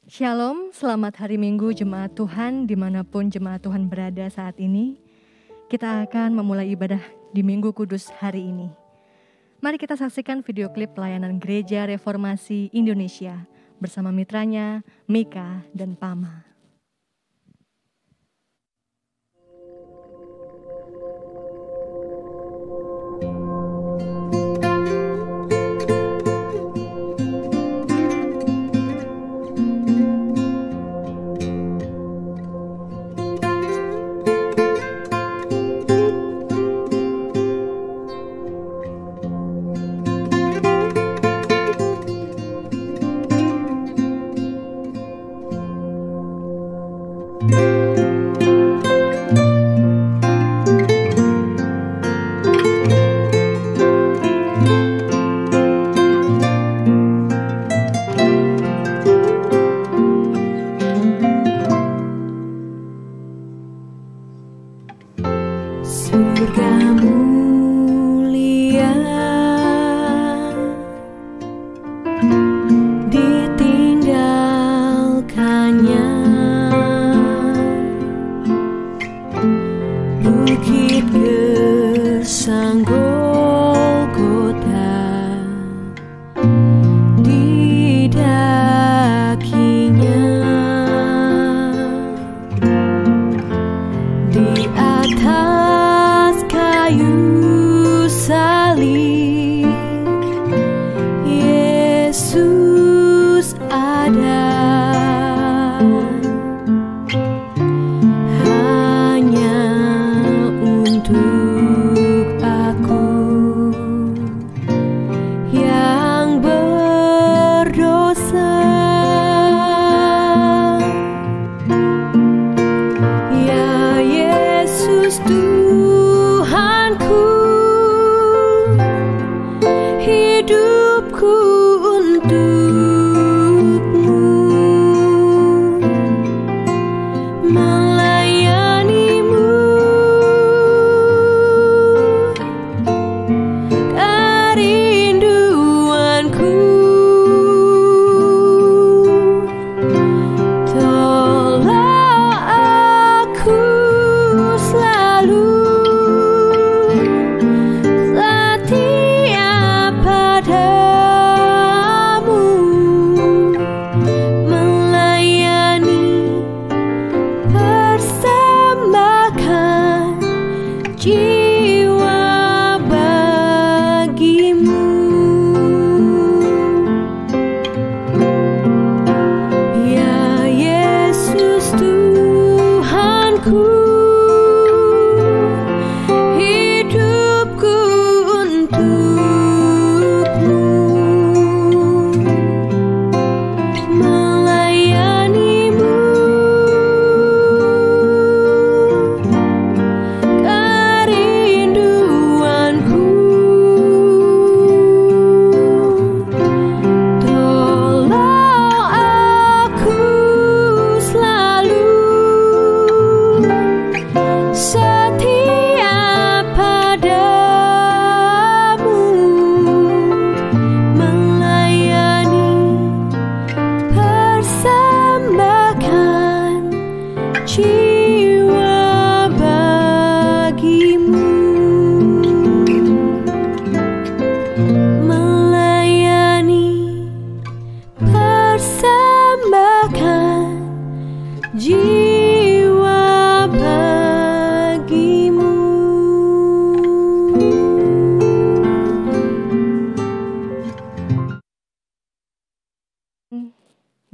Shalom, selamat hari Minggu Jemaat Tuhan dimanapun Jemaat Tuhan berada saat ini. Kita akan memulai ibadah di Minggu Kudus hari ini. Mari kita saksikan video klip pelayanan Gereja Reformasi Indonesia bersama mitranya Mika dan Pama.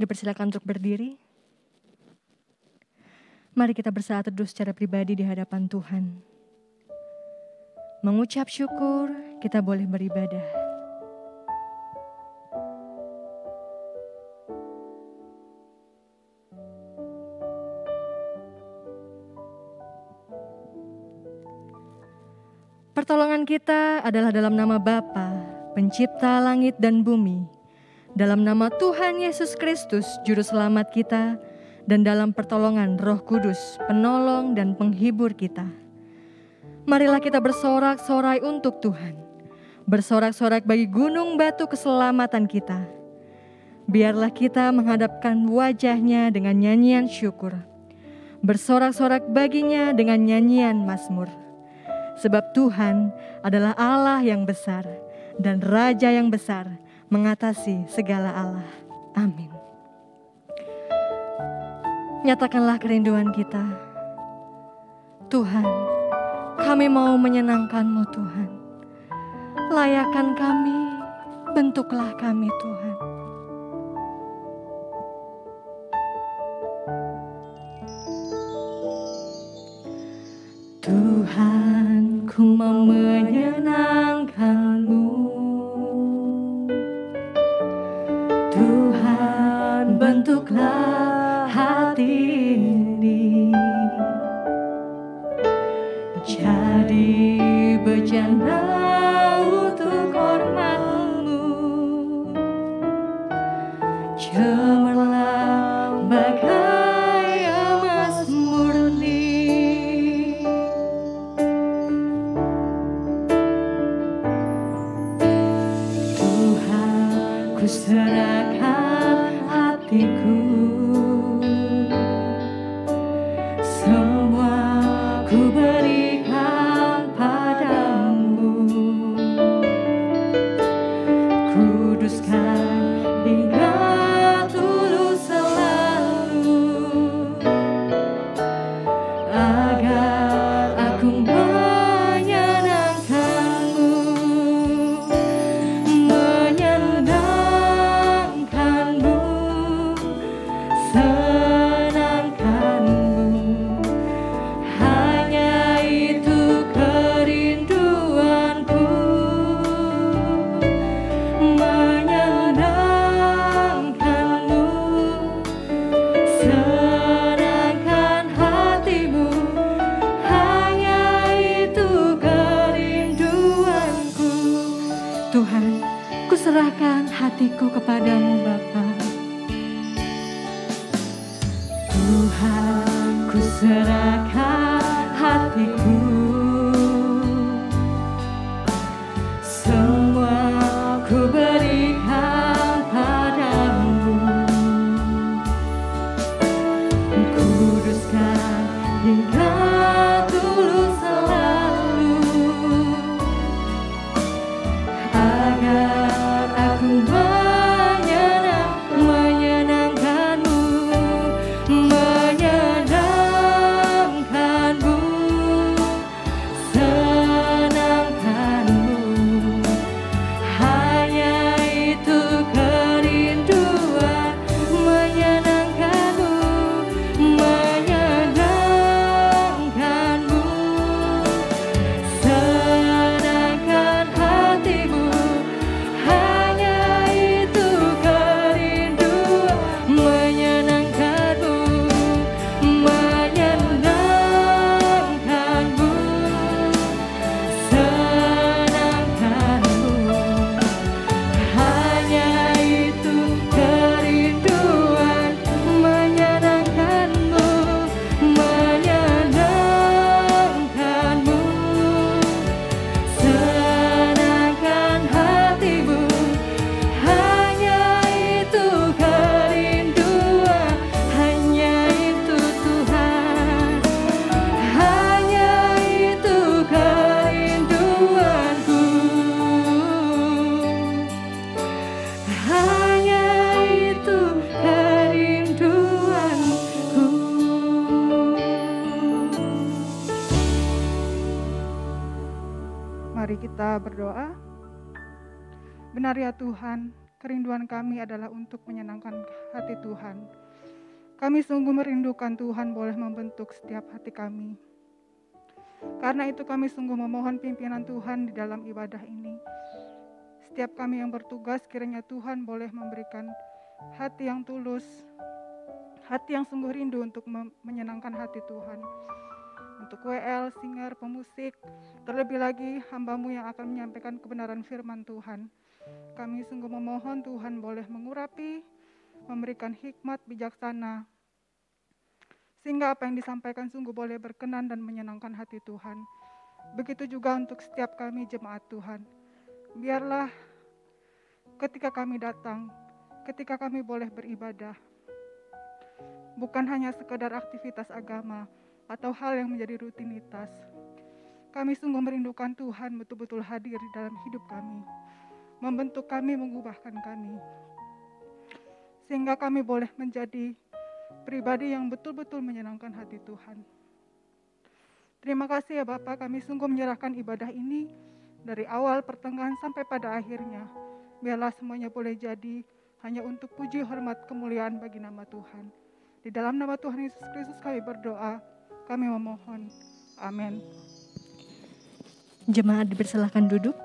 Dipersilakan untuk berdiri. Mari kita bersaat teduh secara pribadi di hadapan Tuhan. Mengucap syukur, kita boleh beribadah. Pertolongan kita adalah dalam nama Bapa, Pencipta langit dan bumi, dalam nama Tuhan Yesus Kristus, Juru Selamat kita, dan dalam pertolongan Roh Kudus, penolong dan penghibur kita. Marilah kita bersorak-sorai untuk Tuhan, bersorak-sorak bagi gunung batu keselamatan kita. Biarlah kita menghadapkan wajah-Nya dengan nyanyian syukur, bersorak-sorak baginya dengan nyanyian mazmur. Sebab Tuhan adalah Allah yang besar dan Raja yang besar mengatasi segala Allah. Amin. Nyatakanlah kerinduan kita. Tuhan, kami mau menyenangkan-Mu Tuhan. Layakan kami, bentuklah kami Tuhan. Tuhan, ku mau menyenangkan-Mu. Tuhan, bentuklah hati ini jadi bejana untuk hormat-Mu. Cemerlang bagai emas murni. Tuhan, ku serahkan hatiku, semua ku berikan padamu. Kuduskan hingga tulus selalu, agar aku menyenangkan-Mu, menyenangkan-Mu, senangkan-Mu. Hanya itu kerinduanku, menyenangkan-Mu, senangkan hati-Mu. Hanya itu kerinduanku. Tuhan, ku serahkan hatiku kepadamu Bapa. Tuhan, ku serahkan hatiku, semua ku berikan padamu. Kuduskan hingga tulus selalu, agar aku menyenangkan-Mu, menyenangkan-Mu, senangkan-Mu. Hanya itu kerinduan, menyenangkan-Mu, menyenangkan-Mu, senangkan hati-Mu. Hanya itu kerinduan, menyenangkan-Mu, menyenangkan-Mu, senangkan-Mu. Hanya itu kerinduan, menyenangkan-Mu, menyenangkan-Mu, senangkan hati-Mu. Hanya itu kerinduan, hanya itu Tuhan, hanya itu kerinduanku, hanya itu kerinduanku. Mari kita berdoa. Benar ya Tuhan, kerinduan kami adalah untuk menyenangkan hati Tuhan. Kami sungguh merindukan Tuhan boleh membentuk setiap hati kami. Karena itu kami sungguh memohon pimpinan Tuhan di dalam ibadah ini. Setiap kami yang bertugas, kiranya Tuhan boleh memberikan hati yang tulus, hati yang sungguh rindu untuk menyenangkan hati Tuhan. Untuk WL, singer, pemusik, terlebih lagi hamba-Mu yang akan menyampaikan kebenaran firman Tuhan. Kami sungguh memohon Tuhan boleh mengurapi, memberikan hikmat bijaksana, sehingga apa yang disampaikan sungguh boleh berkenan dan menyenangkan hati Tuhan. Begitu juga untuk setiap kami jemaat Tuhan. Biarlah ketika kami datang, ketika kami boleh beribadah. Bukan hanya sekedar aktivitas agama atau hal yang menjadi rutinitas. Kami sungguh merindukan Tuhan betul-betul hadir di dalam hidup kami, membentuk kami, mengubahkan kami, sehingga kami boleh menjadi pribadi yang betul-betul menyenangkan hati Tuhan. Terima kasih ya Bapak, kami sungguh menyerahkan ibadah ini dari awal, pertengahan, sampai pada akhirnya. Biarlah semuanya boleh jadi hanya untuk puji, hormat, kemuliaan bagi nama Tuhan. Di dalam nama Tuhan Yesus Kristus kami berdoa, kami memohon. Amin. Jemaat dipersilahkan duduk.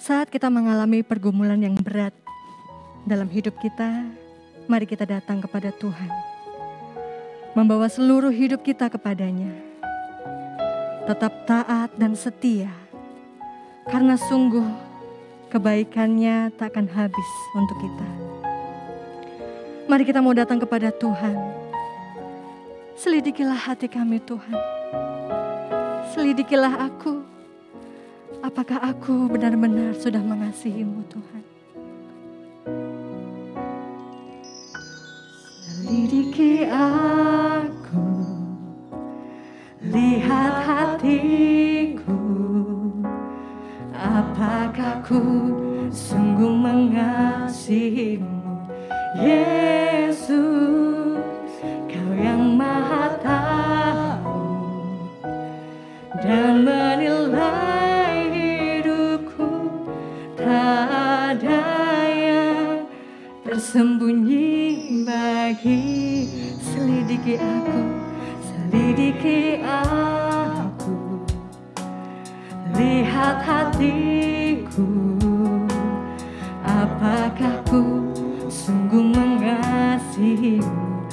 Saat kita mengalami pergumulan yang berat dalam hidup kita, mari kita datang kepada Tuhan, membawa seluruh hidup kita kepadanya. Tetap taat dan setia, karena sungguh kebaikannya tak akan habis untuk kita. Mari kita mau datang kepada Tuhan. Selidikilah hati kami Tuhan. Selidikilah aku. Apakah aku benar-benar sudah mengasihi-Mu Tuhan? Selidiki aku, lihat hatiku. Apakah ku sungguh mengasihi-Mu, Yesus? Kau yang Maha Tahu dan menilai hidupku, tak ada yang tersembunyi bagi. Selidiki aku, selidiki aku, lihat hatiku. Apakah ku sungguh mengasihi-Mu,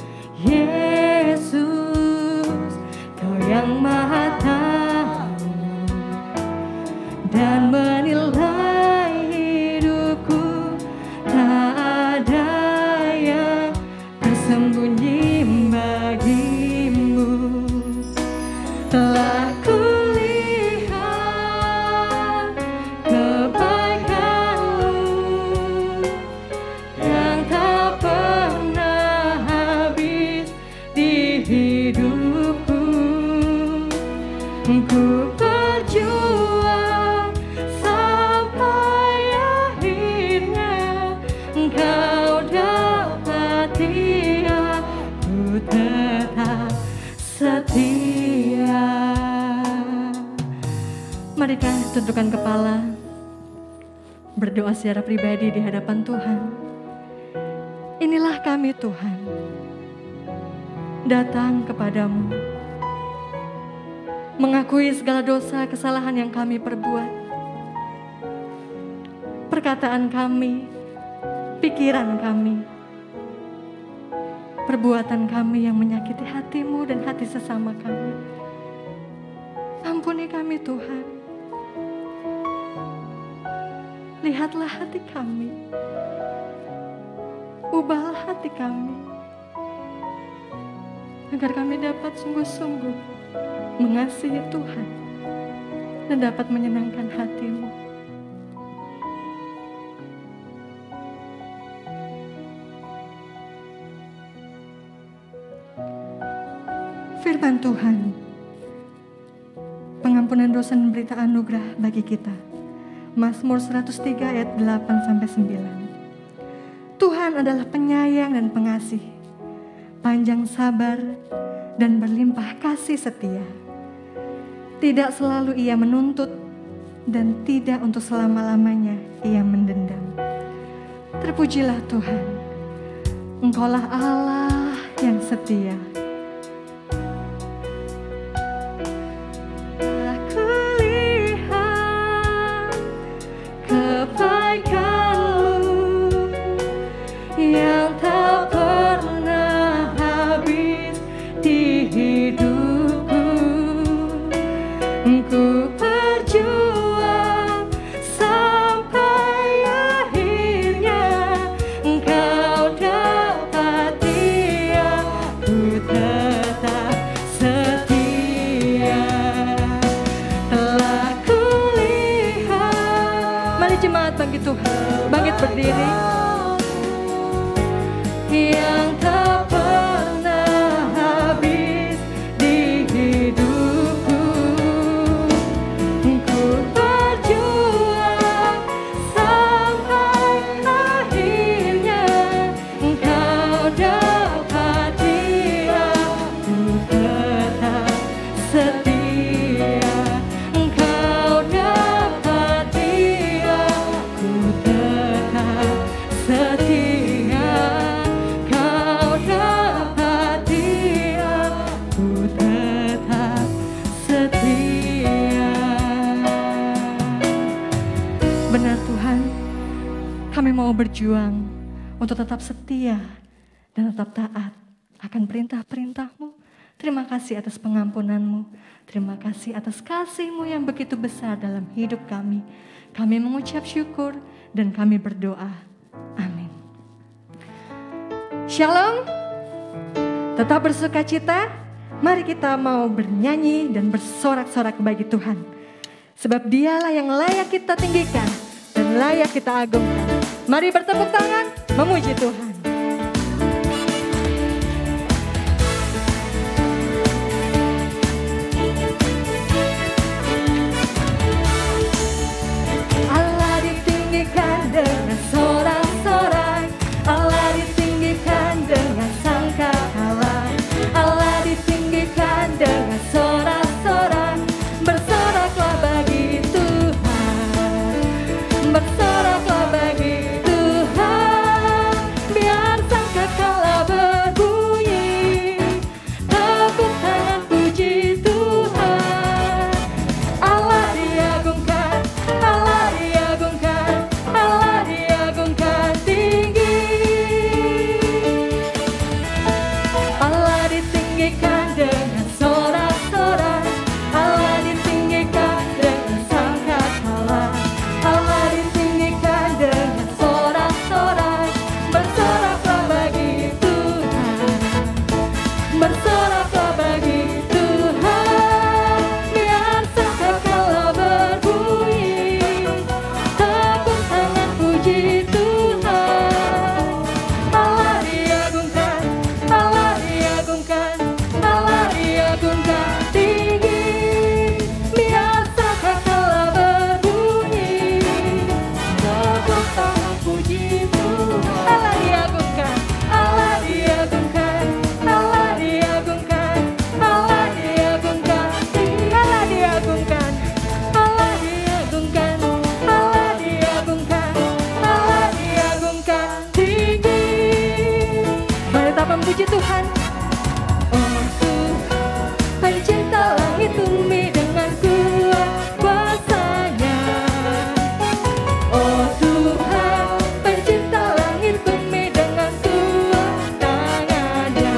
Yesus? Kau yang Maha Tahu dan menilai hidupku, tak ada yang tersembunyi bagi-Mu. Telah kulihat kebaikan-Mu yang tak pernah habis di hidupku. Ku berjuang sampai akhirnya Engkau dapati aku tetap setia. Mari kita tundukkan kepala, berdoa secara pribadi di hadapan Tuhan. Inilah kami Tuhan, datang kepadamu, mengakui segala dosa kesalahan yang kami perbuat, perkataan kami, pikiran kami, perbuatan kami yang menyakiti hati-Mu dan hati sesama kami. Ampuni kami Tuhan. Lihatlah hati kami, ubahlah hati kami, agar kami dapat sungguh-sungguh mengasihi Tuhan dan dapat menyenangkan hati-Mu. Firman Tuhan, pengampunan dosa dan berita anugerah bagi kita. Mazmur 103 ayat 8-9. Tuhan adalah penyayang dan pengasih, panjang sabar dan berlimpah kasih setia. Tidak selalu Ia menuntut dan tidak untuk selama-lamanya Ia mendendam. Terpujilah Tuhan, Engkaulah Allah yang setia. Yang tak pernah habis di hidupku. Ku berjuang sampai akhirnya Engkau dapati aku tetap setia. Telah kulihat. Mari jemaat bagi Tuhan. Bangkit berdiri. Yang tak pernah habis di hidupku, ku berjuang sampai akhirnya Engkau dapati aku tetap setia. Engkau dapati aku tetap setia. Kau dapati aku tetap setia. Benar Tuhan, kami mau berjuang untuk tetap setia dan tetap taat akan perintah-perintah-Mu. Terima kasih atas pengampunan-Mu. Terima kasih atas kasih-Mu yang begitu besar dalam hidup kami. Kami mengucap syukur dan kami berdoa. Amin. Shalom. Tetap bersuka cita. Mari kita mau bernyanyi dan bersorak-sorak bagi Tuhan. Sebab Dialah yang layak kita tinggikan dan layak kita agungkan. Mari bertepuk tangan memuji Tuhan. Allah ditinggikan dengan sorak-sorai, Allah ditinggikan dengan sangkakala, Allah ditinggikan dengan sorak-sorai. Bersoraklah bagi Tuhan, bersoraklah bagi Tuhan, biar sangkakala berbunyi, tepuk tangan puji Tuhan. Allah diagungkan, Allah diagungkan, Allah diagungkan tinggi. Allah ditinggikan dengan sorak-sorai, Allah ditinggikan dengan sangkakala, Allah ditinggikan dengan sorak-sorai. Bersoraklah bagi Tuhan, bersoraklah bagi Tuhan, biar sangkakala berbunyi, tepuk tangan puji Tuhan. Allah diagungkan, Allah diagungkan, Allah diagungkan tinggi, biar sangkakala berbunyi, tepuk tangan puji Tuhan. Allah diagungkan, Allah diagungkan, Allah diagungkan, Allah diagungkan tinggi, Allah diagungkan, Allah diagungkan, Allah diagungkan, Allah diagungkan tinggi. Mari kita memuji Tuhan. Oh Tuhan, pencipta langit bumi dengan kuat kuasa-Nya. Oh Tuhan, pencipta langit bumi dengan kuat tangan-Nya.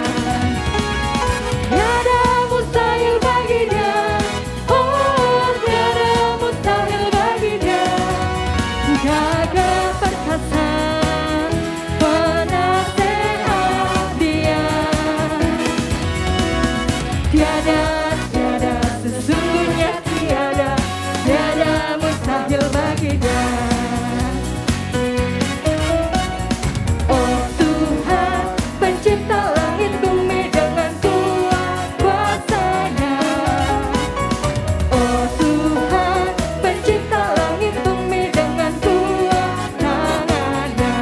Tiada mustahil bagi Dia, oh tiada mustahil bagi Dia. Gagah perkasa, penasehat Dia. Tiada, tiada, sesungguhnya tiada, tiada mustahil bagi Dia. Oh Tuhan, pencipta langit bumi dengan kuat kuasa-Nya. Oh Tuhan, pencipta langit bumi dengan kuat tangan-Nya.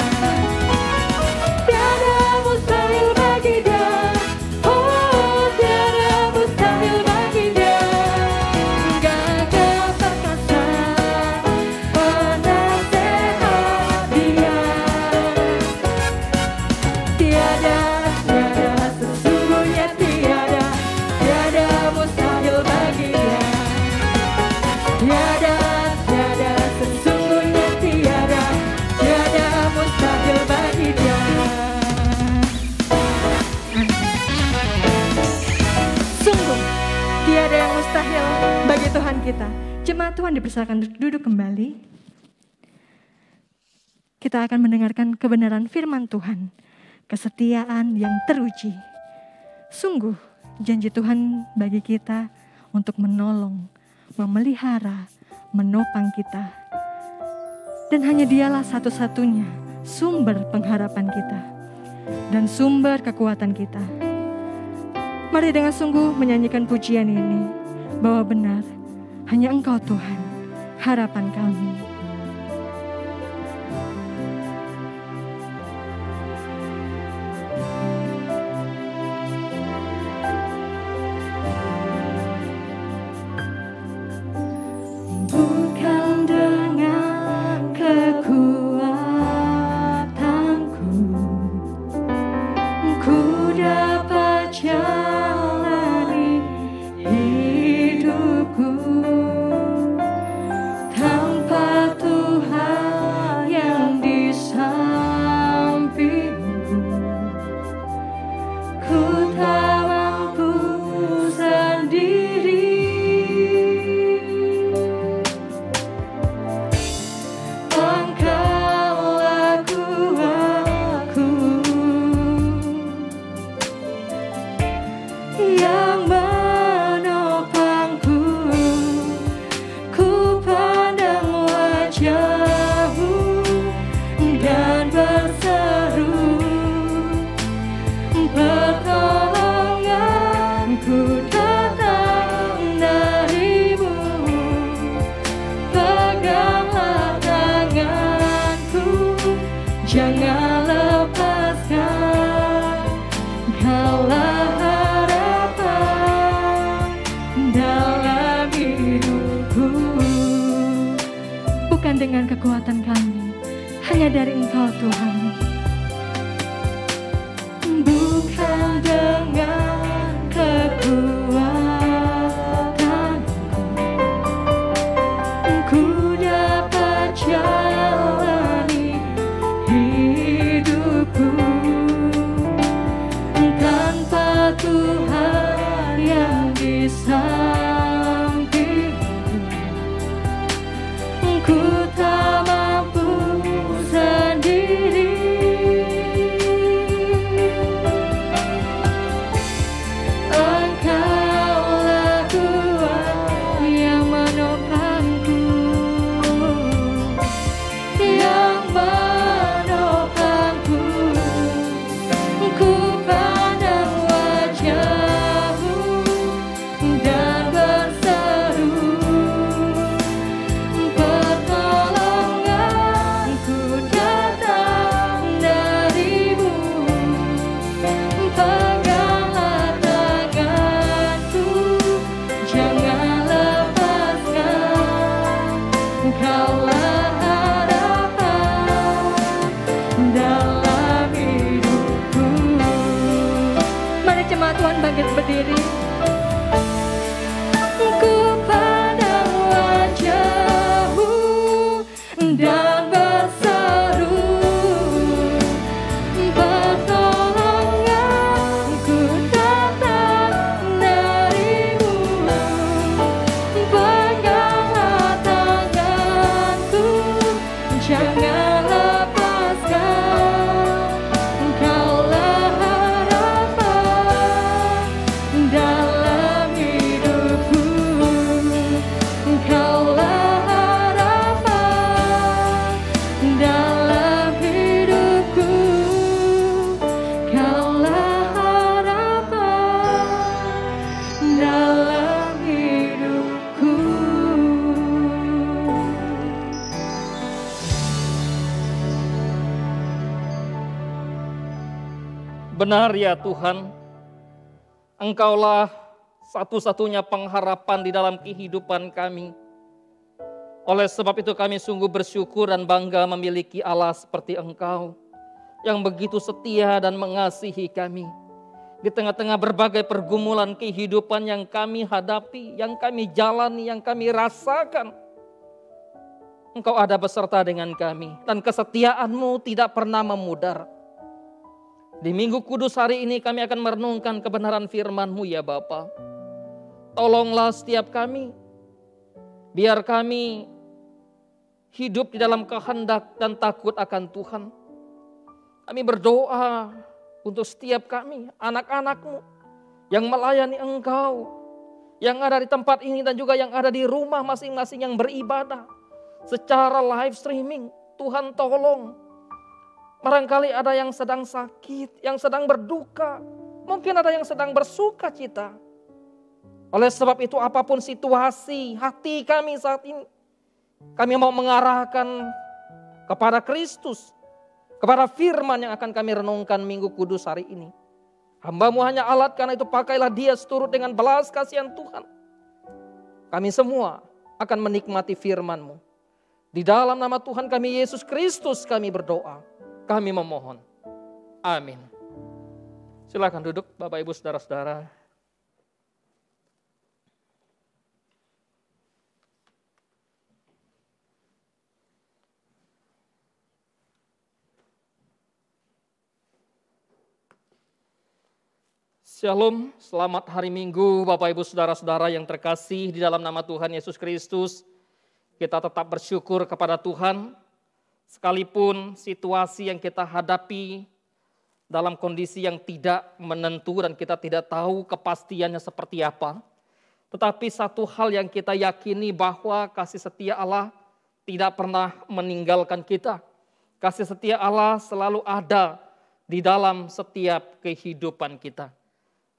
Tiada mustahil bagi Dia, oh tiada mustahil bagi Dia. Gagah perkasa, penasehat Dia. Tiada, tiada, sesungguhnya tiada, tiada mustahil bagi Dia. Tiada, tiada, sesungguhnya tiada, tiada mustahil bagi Dia. Sungguh, tiada yang mustahil bagi Tuhan kita. Jemaat Tuhan dipersilakan duduk kembali. Kita akan mendengarkan kebenaran firman Tuhan, kesetiaan yang teruji. Sungguh, janji Tuhan bagi kita untuk menolong, memelihara, menopang kita. Dan hanya Dialah satu-satunya sumber pengharapan kita dan sumber kekuatan kita. Mari dengan sungguh menyanyikan pujian ini, bahwa benar hanya Engkau Tuhan, harapan kami. Bukan dengan kekuatanku ku dapat jalani hidupku, tanpa Tuhan yang di sampingku ku tak mampu sendiri. Engkaulah kuatku yang menopangku, ku pandang wajah-Mu dan berseru, pertolonganku datang dari-Mu. Peganglah tanganku, jangan lepaskan, Kaulah harapan dalam hidupku. Bukan dengan kekuatan kami, hanya dari Engkau Tuhan. Bukan dengan kekuatanku ku dapat jalani hidupku, tanpa Tuhan yang di sampingku ku tak mampu sendiri. Engkaulah kuat yang menopangku, yang menopangku, ku pandang wajah-Mu dan berseru, pertolonganku datang dari-Mu. Peganglah tanganku, jangan lepaskan, Kaulah harapan dalam hidupku. Mari jemaat Tuhan bangkit berdiri. Ku pandang wajah-Mu dan berseru, pertolonganku datang dari-Mu. Peganglah tanganku, jangan lepaskan, Kaulah harapan dalam hidupku. Kaulah harapan dalam hidupku. Kaulah harapan dalam hidupku. Benar ya Tuhan, Engkaulah satu-satunya pengharapan di dalam kehidupan kami. Oleh sebab itu kami sungguh bersyukur dan bangga memiliki Allah seperti Engkau, yang begitu setia dan mengasihi kami. Di tengah-tengah berbagai pergumulan kehidupan yang kami hadapi, yang kami jalani, yang kami rasakan, Engkau ada beserta dengan kami, dan kesetiaan-Mu tidak pernah memudar. Di Minggu Kudus hari ini kami akan merenungkan kebenaran firman-Mu ya Bapa. Tolonglah setiap kami, biar kami hidup di dalam kehendak dan takut akan Tuhan. Kami berdoa untuk setiap kami, anak-anak-Mu yang melayani Engkau, yang ada di tempat ini dan juga yang ada di rumah masing-masing yang beribadah secara live streaming. Tuhan tolong. Barangkali ada yang sedang sakit, yang sedang berduka. Mungkin ada yang sedang bersuka cita. Oleh sebab itu apapun situasi hati kami saat ini, kami mau mengarahkan kepada Kristus, kepada firman yang akan kami renungkan Minggu Kudus hari ini. Hamba-Mu hanya alat, karena itu pakailah dia seturut dengan belas kasihan Tuhan. Kami semua akan menikmati firman-Mu. Di dalam nama Tuhan kami Yesus Kristus kami berdoa. Kami memohon. Amin. Silakan duduk Bapak Ibu Saudara-saudara. Shalom, selamat hari Minggu Bapak Ibu Saudara-saudara yang terkasih di dalam nama Tuhan Yesus Kristus. Kita tetap bersyukur kepada Tuhan, sekalipun situasi yang kita hadapi dalam kondisi yang tidak menentu dan kita tidak tahu kepastiannya seperti apa. Tetapi satu hal yang kita yakini bahwa kasih setia Allah tidak pernah meninggalkan kita. Kasih setia Allah selalu ada di dalam setiap kehidupan kita.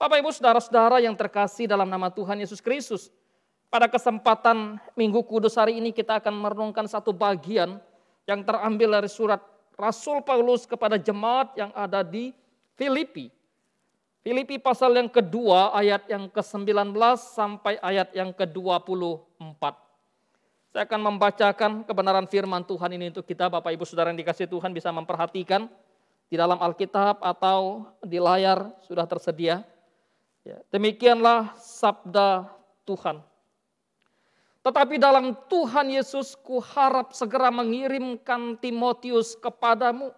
Bapak Ibu Saudara-saudara yang terkasih dalam nama Tuhan Yesus Kristus. Pada kesempatan Minggu Kudus hari ini kita akan merenungkan satu bagian yang terambil dari surat Rasul Paulus kepada jemaat yang ada di Filipi. Filipi pasal yang kedua ayat yang ke-19 sampai ayat yang ke-24. Saya akan membacakan kebenaran firman Tuhan ini untuk kita Bapak Ibu Saudara yang dikasihi Tuhan bisa memperhatikan. Di dalam Alkitab atau di layar sudah tersedia. Ya, demikianlah sabda Tuhan. Tetapi dalam Tuhan Yesus kuharap segera mengirimkan Timotius kepadamu,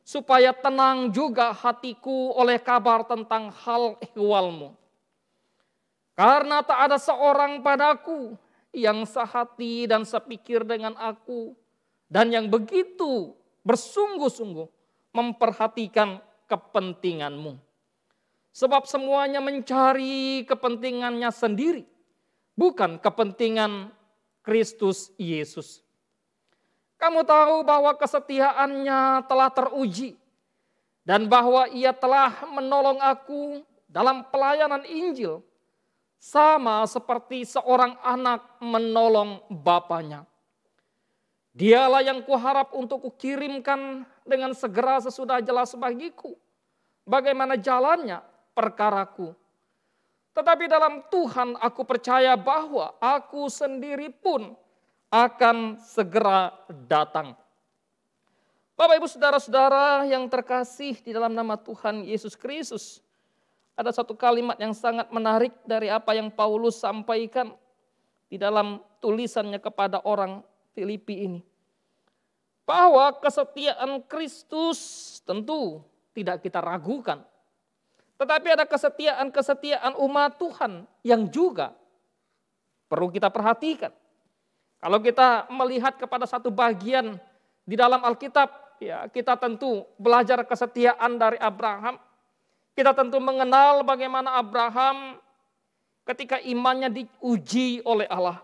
supaya tenang juga hatiku oleh kabar tentang hal ehwalmu. Karena tak ada seorang padaku yang sehati dan sepikir dengan aku, dan yang begitu bersungguh-sungguh memperhatikan kepentinganmu. Sebab semuanya mencari kepentingannya sendiri, bukan kepentingan Kristus Yesus. Kamu tahu bahwa kesetiaannya telah teruji, dan bahwa ia telah menolong aku dalam pelayanan Injil, sama seperti seorang anak menolong bapanya. Dialah yang kuharap untuk kukirimkan dengan segera sesudah jelas bagiku bagaimana jalannya perkaraku. Tetapi dalam Tuhan aku percaya bahwa aku sendiri pun akan segera datang. Bapak Ibu Saudara-saudara yang terkasih di dalam nama Tuhan Yesus Kristus. Ada satu kalimat yang sangat menarik dari apa yang Paulus sampaikan di dalam tulisannya kepada orang Filipi ini. Bahwa kesetiaan Kristus tentu tidak kita ragukan. Tetapi ada kesetiaan umat Tuhan yang juga perlu kita perhatikan. Kalau kita melihat kepada satu bagian di dalam Alkitab, ya kita tentu belajar kesetiaan dari Abraham. Kita tentu mengenal bagaimana Abraham ketika imannya diuji oleh Allah.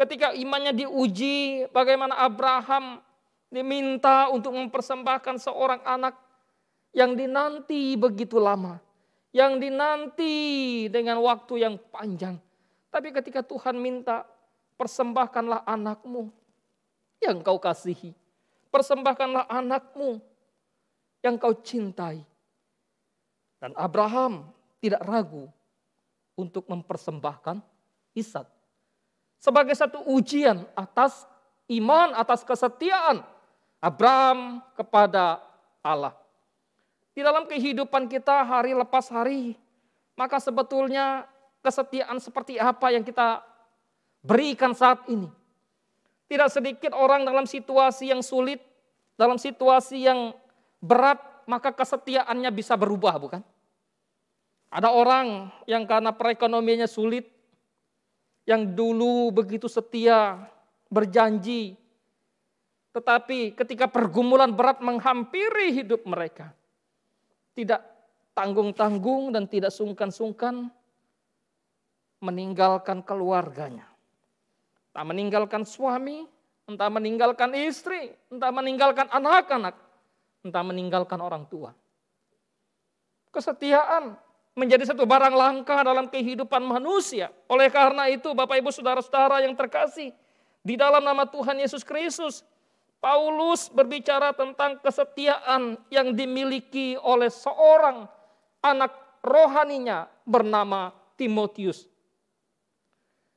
Ketika imannya diuji, bagaimana Abraham diminta untuk mempersembahkan seorang anak yang dinanti begitu lama. Yang dinanti dengan waktu yang panjang. Tapi ketika Tuhan minta, persembahkanlah anakmu yang kau kasihi. Persembahkanlah anakmu yang kau cintai. Dan Abraham tidak ragu untuk mempersembahkan Ishak. Sebagai satu ujian atas iman, atas kesetiaan Abraham kepada Allah. Di dalam kehidupan kita hari lepas hari, maka sebetulnya kesetiaan seperti apa yang kita berikan saat ini. Tidak sedikit orang dalam situasi yang sulit, dalam situasi yang berat, maka kesetiaannya bisa berubah, bukan? Ada orang yang karena perekonomiannya sulit, yang dulu begitu setia, berjanji, tetapi ketika pergumulan berat menghampiri hidup mereka, tidak tanggung-tanggung dan tidak sungkan-sungkan meninggalkan keluarganya. Tak meninggalkan suami, entah meninggalkan istri, entah meninggalkan anak-anak, entah meninggalkan orang tua. Kesetiaan menjadi satu barang langka dalam kehidupan manusia. Oleh karena itu Bapak Ibu Saudara-saudara yang terkasih, di dalam nama Tuhan Yesus Kristus, Paulus berbicara tentang kesetiaan yang dimiliki oleh seorang anak rohaninya bernama Timotius.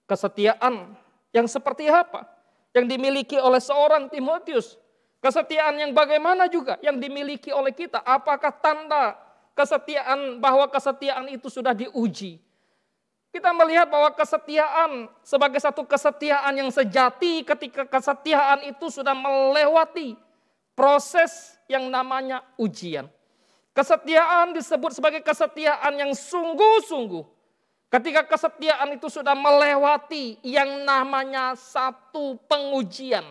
Kesetiaan yang seperti apa yang dimiliki oleh seorang Timotius? Kesetiaan yang bagaimana juga yang dimiliki oleh kita? Apakah tanda kesetiaan bahwa kesetiaan itu sudah diuji? Kita melihat bahwa kesetiaan sebagai satu kesetiaan yang sejati ketika kesetiaan itu sudah melewati proses yang namanya ujian. Kesetiaan disebut sebagai kesetiaan yang sungguh-sungguh ketika kesetiaan itu sudah melewati yang namanya satu pengujian.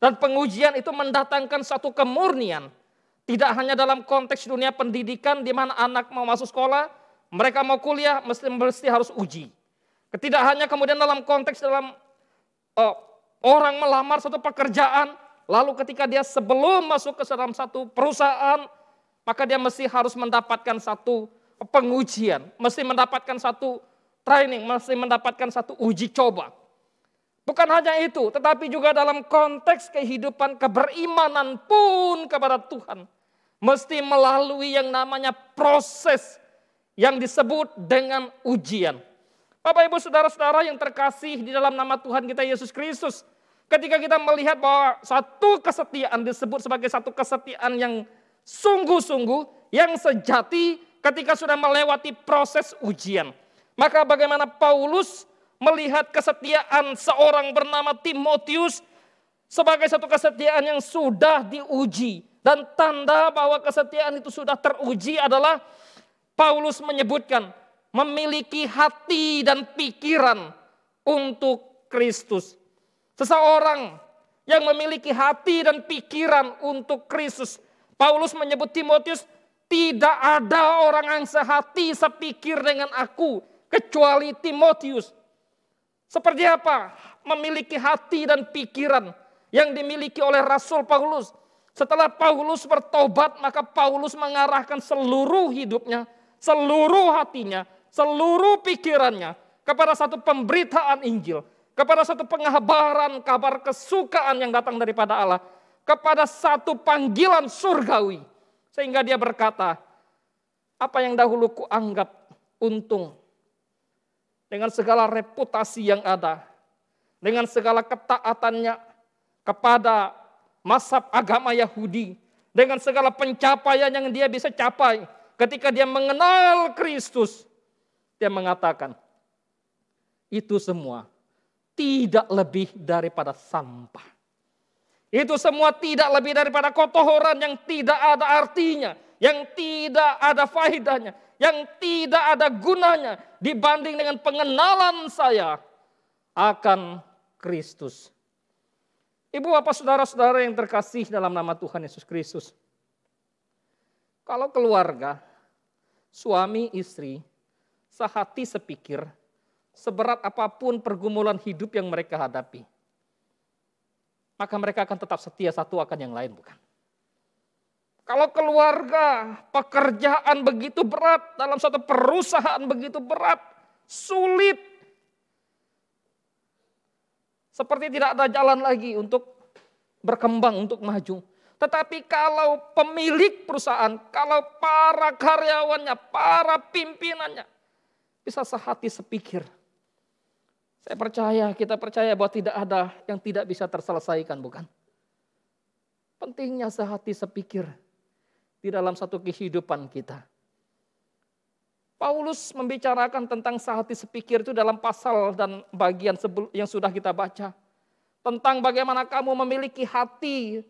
Dan pengujian itu mendatangkan satu kemurnian. Tidak hanya dalam konteks dunia pendidikan di mana anak mau masuk sekolah, mereka mau kuliah mesti harus uji. Tidak hanya kemudian dalam konteks orang melamar satu pekerjaan, lalu ketika dia sebelum masuk ke dalam satu perusahaan, maka dia mesti harus mendapatkan satu pengujian, mesti mendapatkan satu training, mesti mendapatkan satu uji coba. Bukan hanya itu, tetapi juga dalam konteks kehidupan keberimanan pun kepada Tuhan, mesti melalui yang namanya proses yang disebut dengan ujian. Bapak Ibu Saudara-saudara yang terkasih di dalam nama Tuhan kita Yesus Kristus, ketika kita melihat bahwa satu kesetiaan disebut sebagai satu kesetiaan yang sungguh-sungguh, yang sejati ketika sudah melewati proses ujian. Maka bagaimana Paulus melihat kesetiaan seorang bernama Timotius sebagai satu kesetiaan yang sudah diuji. Dan tanda bahwa kesetiaan itu sudah teruji adalah Paulus menyebutkan memiliki hati dan pikiran untuk Kristus. Seseorang yang memiliki hati dan pikiran untuk Kristus. Paulus menyebut Timotius, tidak ada orang yang sehati sepikir dengan aku kecuali Timotius. Seperti apa memiliki hati dan pikiran yang dimiliki oleh Rasul Paulus? Setelah Paulus bertobat, maka Paulus mengarahkan seluruh hidupnya, seluruh hatinya, seluruh pikirannya kepada satu pemberitaan Injil, kepada satu pengabaran kabar kesukaan yang datang daripada Allah, kepada satu panggilan surgawi. Sehingga dia berkata, apa yang dahulu kuanggap untung, dengan segala reputasi yang ada, dengan segala ketaatannya kepada mazhab agama Yahudi, dengan segala pencapaian yang dia bisa capai, ketika dia mengenal Kristus, dia mengatakan, itu semua tidak lebih daripada sampah. Itu semua tidak lebih daripada kotoran yang tidak ada artinya, yang tidak ada faedahnya, yang tidak ada gunanya dibanding dengan pengenalan saya akan Kristus. Ibu bapak saudara-saudara yang terkasih dalam nama Tuhan Yesus Kristus. Kalau keluarga, suami istri, sehati sepikir, seberat apapun pergumulan hidup yang mereka hadapi, maka mereka akan tetap setia satu akan yang lain, bukan? Kalau keluarga, pekerjaan begitu berat, dalam satu perusahaan begitu berat, sulit. Seperti tidak ada jalan lagi untuk berkembang, untuk maju. Tetapi kalau pemilik perusahaan, kalau para karyawannya, para pimpinannya bisa sehati sepikir. Saya percaya, kita percaya bahwa tidak ada yang tidak bisa terselesaikan, bukan? Pentingnya sehati sepikir di dalam satu kehidupan kita. Paulus membicarakan tentang sehati sepikir itu dalam pasal dan bagian yang sudah kita baca. Tentang bagaimana kamu memiliki hati,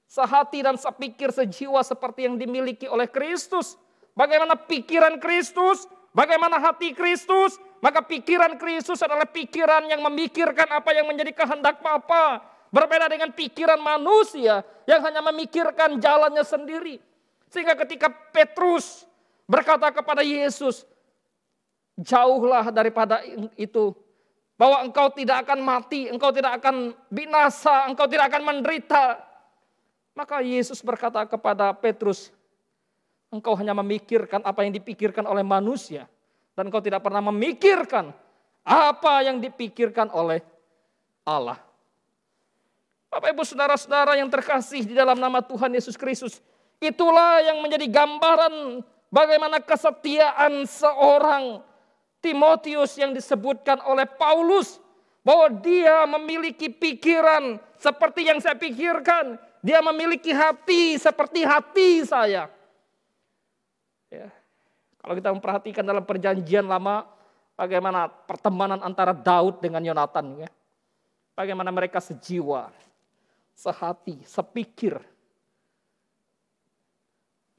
sehati dan sepikir sejiwa seperti yang dimiliki oleh Kristus. Bagaimana pikiran Kristus, bagaimana hati Kristus, maka pikiran Kristus adalah pikiran yang memikirkan apa yang menjadi kehendak Bapa. Berbeda dengan pikiran manusia yang hanya memikirkan jalannya sendiri. Sehingga ketika Petrus berkata kepada Yesus, jauhlah daripada itu, bahwa engkau tidak akan mati, engkau tidak akan binasa, engkau tidak akan menderita. Maka Yesus berkata kepada Petrus, engkau hanya memikirkan apa yang dipikirkan oleh manusia, dan engkau tidak pernah memikirkan apa yang dipikirkan oleh Allah. Bapak Ibu saudara-saudara yang terkasih di dalam nama Tuhan Yesus Kristus, itulah yang menjadi gambaran bagaimana kesetiaan seorang Timotius yang disebutkan oleh Paulus, bahwa dia memiliki pikiran seperti yang saya pikirkan, dia memiliki hati seperti hati saya. Ya. Kalau kita memperhatikan dalam perjanjian lama, bagaimana pertemanan antara Daud dengan Yonatan, ya. Bagaimana mereka sejiwa, sehati, sepikir.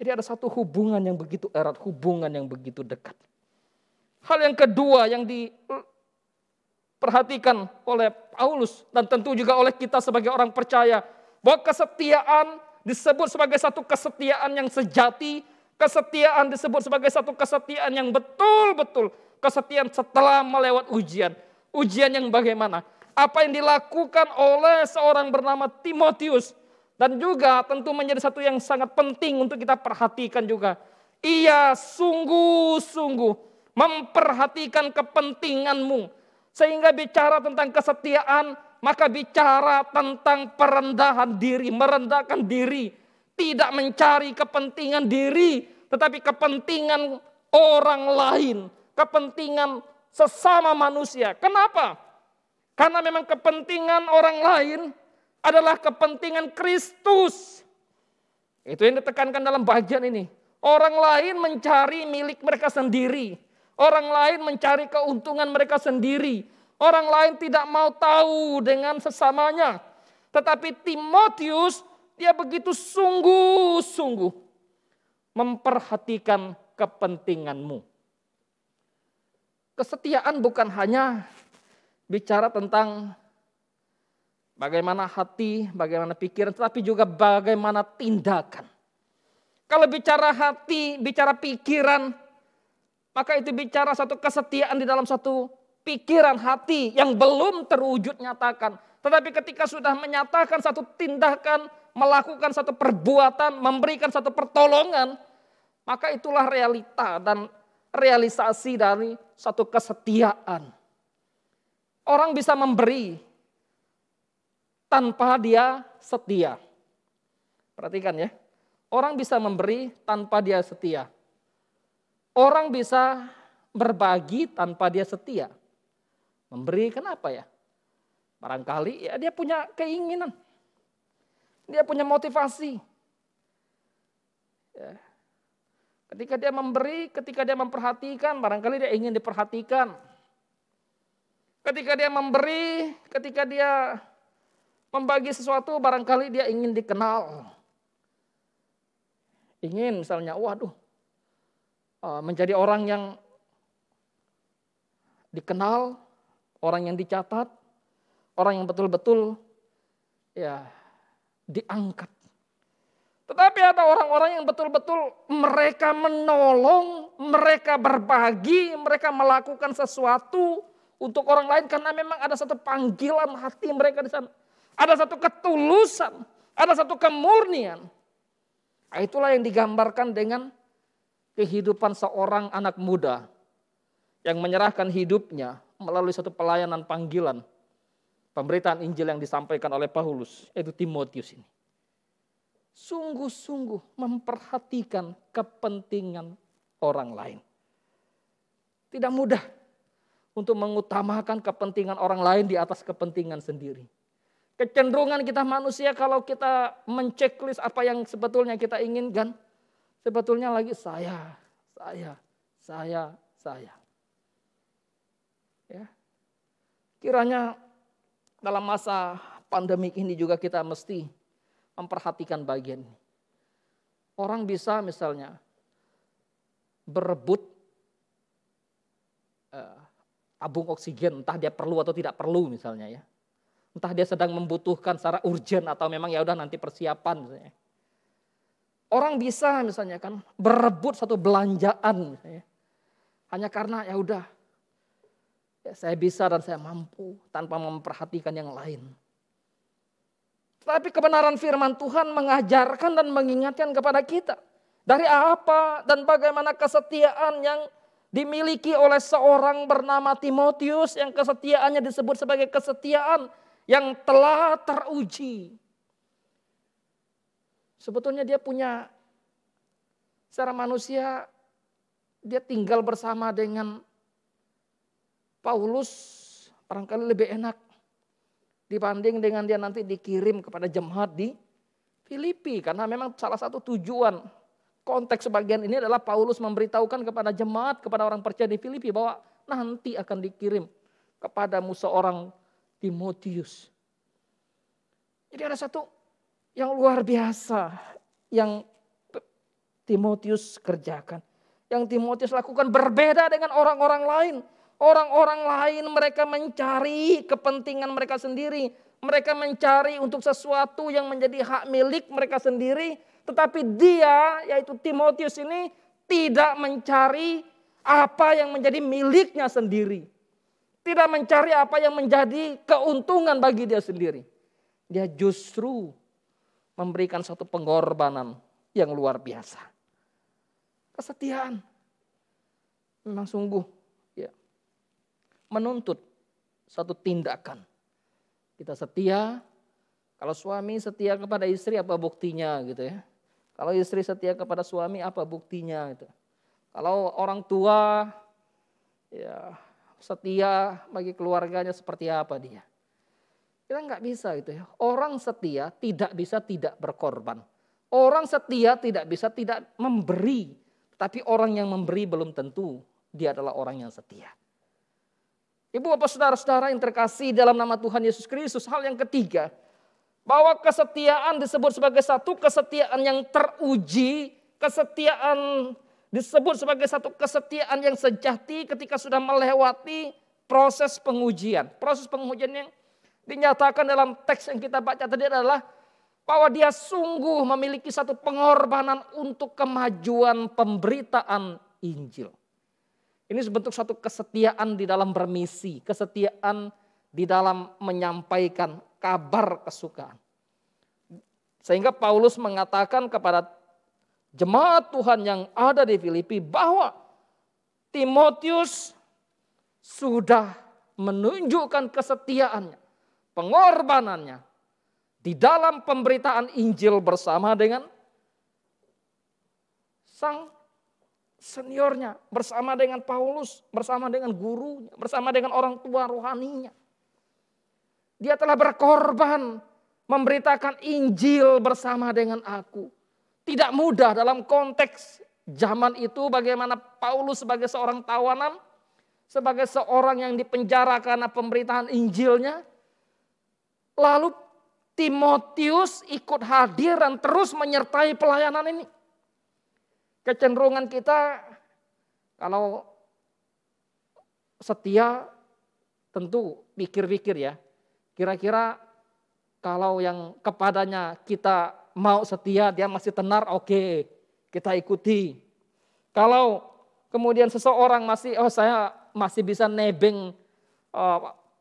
Jadi ada satu hubungan yang begitu erat, hubungan yang begitu dekat. Hal yang kedua yang diperhatikan oleh Paulus dan tentu juga oleh kita sebagai orang percaya, bahwa kesetiaan disebut sebagai satu kesetiaan yang sejati, kesetiaan disebut sebagai satu kesetiaan yang betul-betul, kesetiaan setelah melewat ujian. Ujian yang bagaimana? Apa yang dilakukan oleh seorang bernama Timotius, dan juga tentu menjadi satu yang sangat penting untuk kita perhatikan juga. Ia sungguh-sungguh memperhatikan kepentinganmu. Sehingga bicara tentang kesetiaan, maka bicara tentang perendahan diri, merendahkan diri. Tidak mencari kepentingan diri, tetapi kepentingan orang lain. Kepentingan sesama manusia. Kenapa? Karena memang kepentingan orang lain adalah kepentingan Kristus. Itu yang ditekankan dalam bagian ini. Orang lain mencari milik mereka sendiri. Orang lain mencari keuntungan mereka sendiri. Orang lain tidak mau tahu dengan sesamanya. Tetapi Timotius, dia begitu sungguh-sungguh memperhatikan kepentinganmu. Kesetiaan bukan hanya bicara tentang bagaimana hati, bagaimana pikiran, tetapi juga bagaimana tindakan. Kalau bicara hati, bicara pikiran, maka itu bicara satu kesetiaan di dalam satu pikiran hati yang belum terwujud nyatakan. Tetapi ketika sudah menyatakan satu tindakan, melakukan satu perbuatan, memberikan satu pertolongan, maka itulah realita dan realisasi dari satu kesetiaan. Orang bisa memberi tanpa dia setia. Perhatikan ya. Orang bisa memberi tanpa dia setia. Orang bisa berbagi tanpa dia setia. Memberi kenapa ya? Barangkali ya dia punya keinginan. Dia punya motivasi. Ya. Ketika dia memberi, ketika dia memperhatikan, barangkali dia ingin diperhatikan. Ketika dia memberi, ketika dia membagi sesuatu, barangkali dia ingin dikenal. Ingin misalnya, menjadi orang yang dikenal, orang yang dicatat, orang yang betul-betul ya diangkat. Tetapi ada orang-orang yang betul-betul mereka menolong, mereka berbagi, mereka melakukan sesuatu untuk orang lain karena memang ada satu panggilan hati mereka di sana. Ada satu ketulusan, ada satu kemurnian. Nah, itulah yang digambarkan dengan kehidupan seorang anak muda yang menyerahkan hidupnya melalui satu pelayanan panggilan pemberitaan Injil yang disampaikan oleh Paulus, yaitu Timotius ini. Sungguh-sungguh memperhatikan kepentingan orang lain. Tidak mudah untuk mengutamakan kepentingan orang lain di atas kepentingan sendiri. Kecenderungan kita manusia kalau kita menceklis apa yang sebetulnya kita inginkan, sebetulnya lagi saya. Ya. Kiranya dalam masa pandemik ini juga kita mesti memperhatikan bagian ini. Orang bisa misalnya berebut tabung oksigen, entah dia perlu atau tidak perlu misalnya ya. Entah dia sedang membutuhkan secara urgent atau memang ya udah nanti persiapan misalnya. Orang bisa misalnya kan berebut satu belanjaan misalnya. Hanya karena ya udah Ya, saya bisa dan saya mampu tanpa memperhatikan yang lain. Tapi kebenaran firman Tuhan mengajarkan dan mengingatkan kepada kita. Dari apa dan bagaimana kesetiaan yang dimiliki oleh seorang bernama Timotius. Yang kesetiaannya disebut sebagai kesetiaan yang telah teruji. Sebetulnya dia punya, secara manusia, dia tinggal bersama dengan Paulus barangkali lebih enak dibanding dengan dia nanti dikirim kepada jemaat di Filipi. Karena memang salah satu tujuan konteks sebagian ini adalah Paulus memberitahukan kepada jemaat, kepada orang percaya di Filipi bahwa nanti akan dikirim kepadamu seorang Timotius. Jadi ada satu yang luar biasa yang Timotius kerjakan. Yang Timotius lakukan berbeda dengan orang-orang lain. Orang-orang lain mereka mencari kepentingan mereka sendiri. Mereka mencari untuk sesuatu yang menjadi hak milik mereka sendiri. Tetapi dia, yaitu Timotius ini, tidak mencari apa yang menjadi miliknya sendiri. Tidak mencari apa yang menjadi keuntungan bagi dia sendiri. Dia justru memberikan satu pengorbanan yang luar biasa. Kesetiaan. Memang sungguh ya, menuntut satu tindakan. Kita setia, kalau suami setia kepada istri apa buktinya gitu ya. Kalau istri setia kepada suami apa buktinya gitu. Kalau orang tua ya setia bagi keluarganya seperti apa dia. Kita nggak bisa gitu ya. Orang setia tidak bisa tidak berkorban. Orang setia tidak bisa tidak memberi. Tapi orang yang memberi belum tentu dia adalah orang yang setia. Ibu bapak saudara-saudara yang terkasih dalam nama Tuhan Yesus Kristus. Hal yang ketiga. Bahwa kesetiaan disebut sebagai satu kesetiaan yang teruji. Kesetiaan disebut sebagai satu kesetiaan yang sejati ketika sudah melewati proses pengujian. Proses pengujian yang dinyatakan dalam teks yang kita baca tadi adalah bahwa dia sungguh memiliki satu pengorbanan untuk kemajuan pemberitaan Injil. Ini sebentuk satu kesetiaan di dalam bermisi, kesetiaan di dalam menyampaikan kabar kesukaan. Sehingga Paulus mengatakan kepada jemaat Tuhan yang ada di Filipi bahwa Timotius sudah menunjukkan kesetiaannya, pengorbanannya di dalam pemberitaan Injil bersama dengan sang seniornya, bersama dengan Paulus, bersama dengan gurunya, bersama dengan orang tua rohaninya. Dia telah berkorban memberitakan Injil bersama dengan aku. Tidak mudah dalam konteks zaman itu bagaimana Paulus sebagai seorang tawanan, sebagai seorang yang dipenjara karena pemberitaan Injilnya. Lalu Timotius ikut hadir dan terus menyertai pelayanan ini. Kecenderungan kita kalau setia tentu pikir-pikir ya. Kira-kira kalau yang kepadanya kita mau setia, dia masih tenar, oke, kita ikuti. Kalau kemudian seseorang saya masih bisa nebeng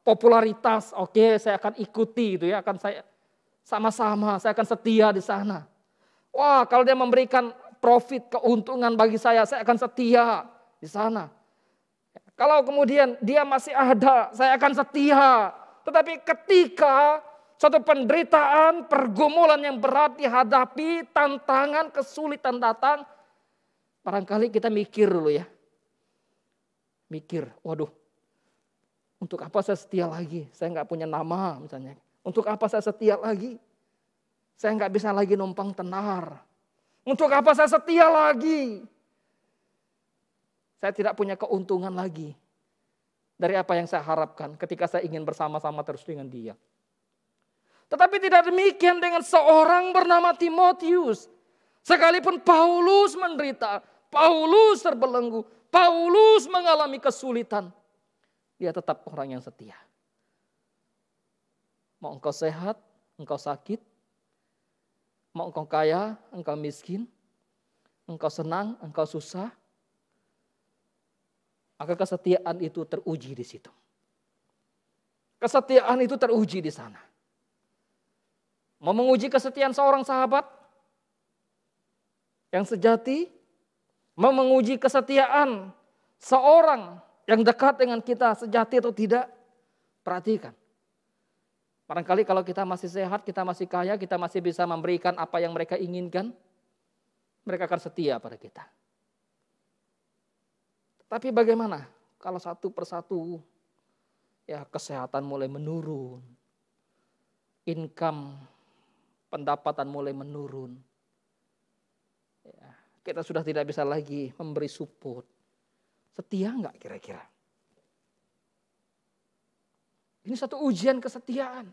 popularitas, oke, saya akan ikuti itu ya, saya akan setia di sana. Wah, kalau dia memberikan profit, keuntungan bagi saya akan setia di sana. Kalau kemudian dia masih ada, saya akan setia. Tetapi ketika suatu penderitaan, pergumulan yang berat dihadapi, tantangan, kesulitan datang, barangkali kita mikir dulu ya. Mikir, waduh, untuk apa saya setia lagi? Saya nggak punya nama misalnya. Untuk apa saya setia lagi? Saya nggak bisa lagi numpang tenar. Untuk apa saya setia lagi? Saya tidak punya keuntungan lagi dari apa yang saya harapkan ketika saya ingin bersama-sama terus dengan dia. Tetapi tidak demikian dengan seorang bernama Timotius. Sekalipun Paulus menderita, Paulus terbelenggu, Paulus mengalami kesulitan, dia tetap orang yang setia. Mau engkau sehat, engkau sakit, mau engkau kaya, engkau miskin, engkau senang, engkau susah, maka kesetiaan itu teruji di situ. Kesetiaan itu teruji di sana. Mau menguji kesetiaan seorang sahabat yang sejati, mau menguji kesetiaan seorang yang dekat dengan kita sejati atau tidak, perhatikan. Barangkali kalau kita masih sehat, kita masih kaya, kita masih bisa memberikan apa yang mereka inginkan, mereka akan setia pada kita. Tapi bagaimana kalau satu persatu ya kesehatan mulai menurun, income, pendapatan mulai menurun. Ya, kita sudah tidak bisa lagi memberi support. Setia enggak kira-kira? Ini satu ujian kesetiaan.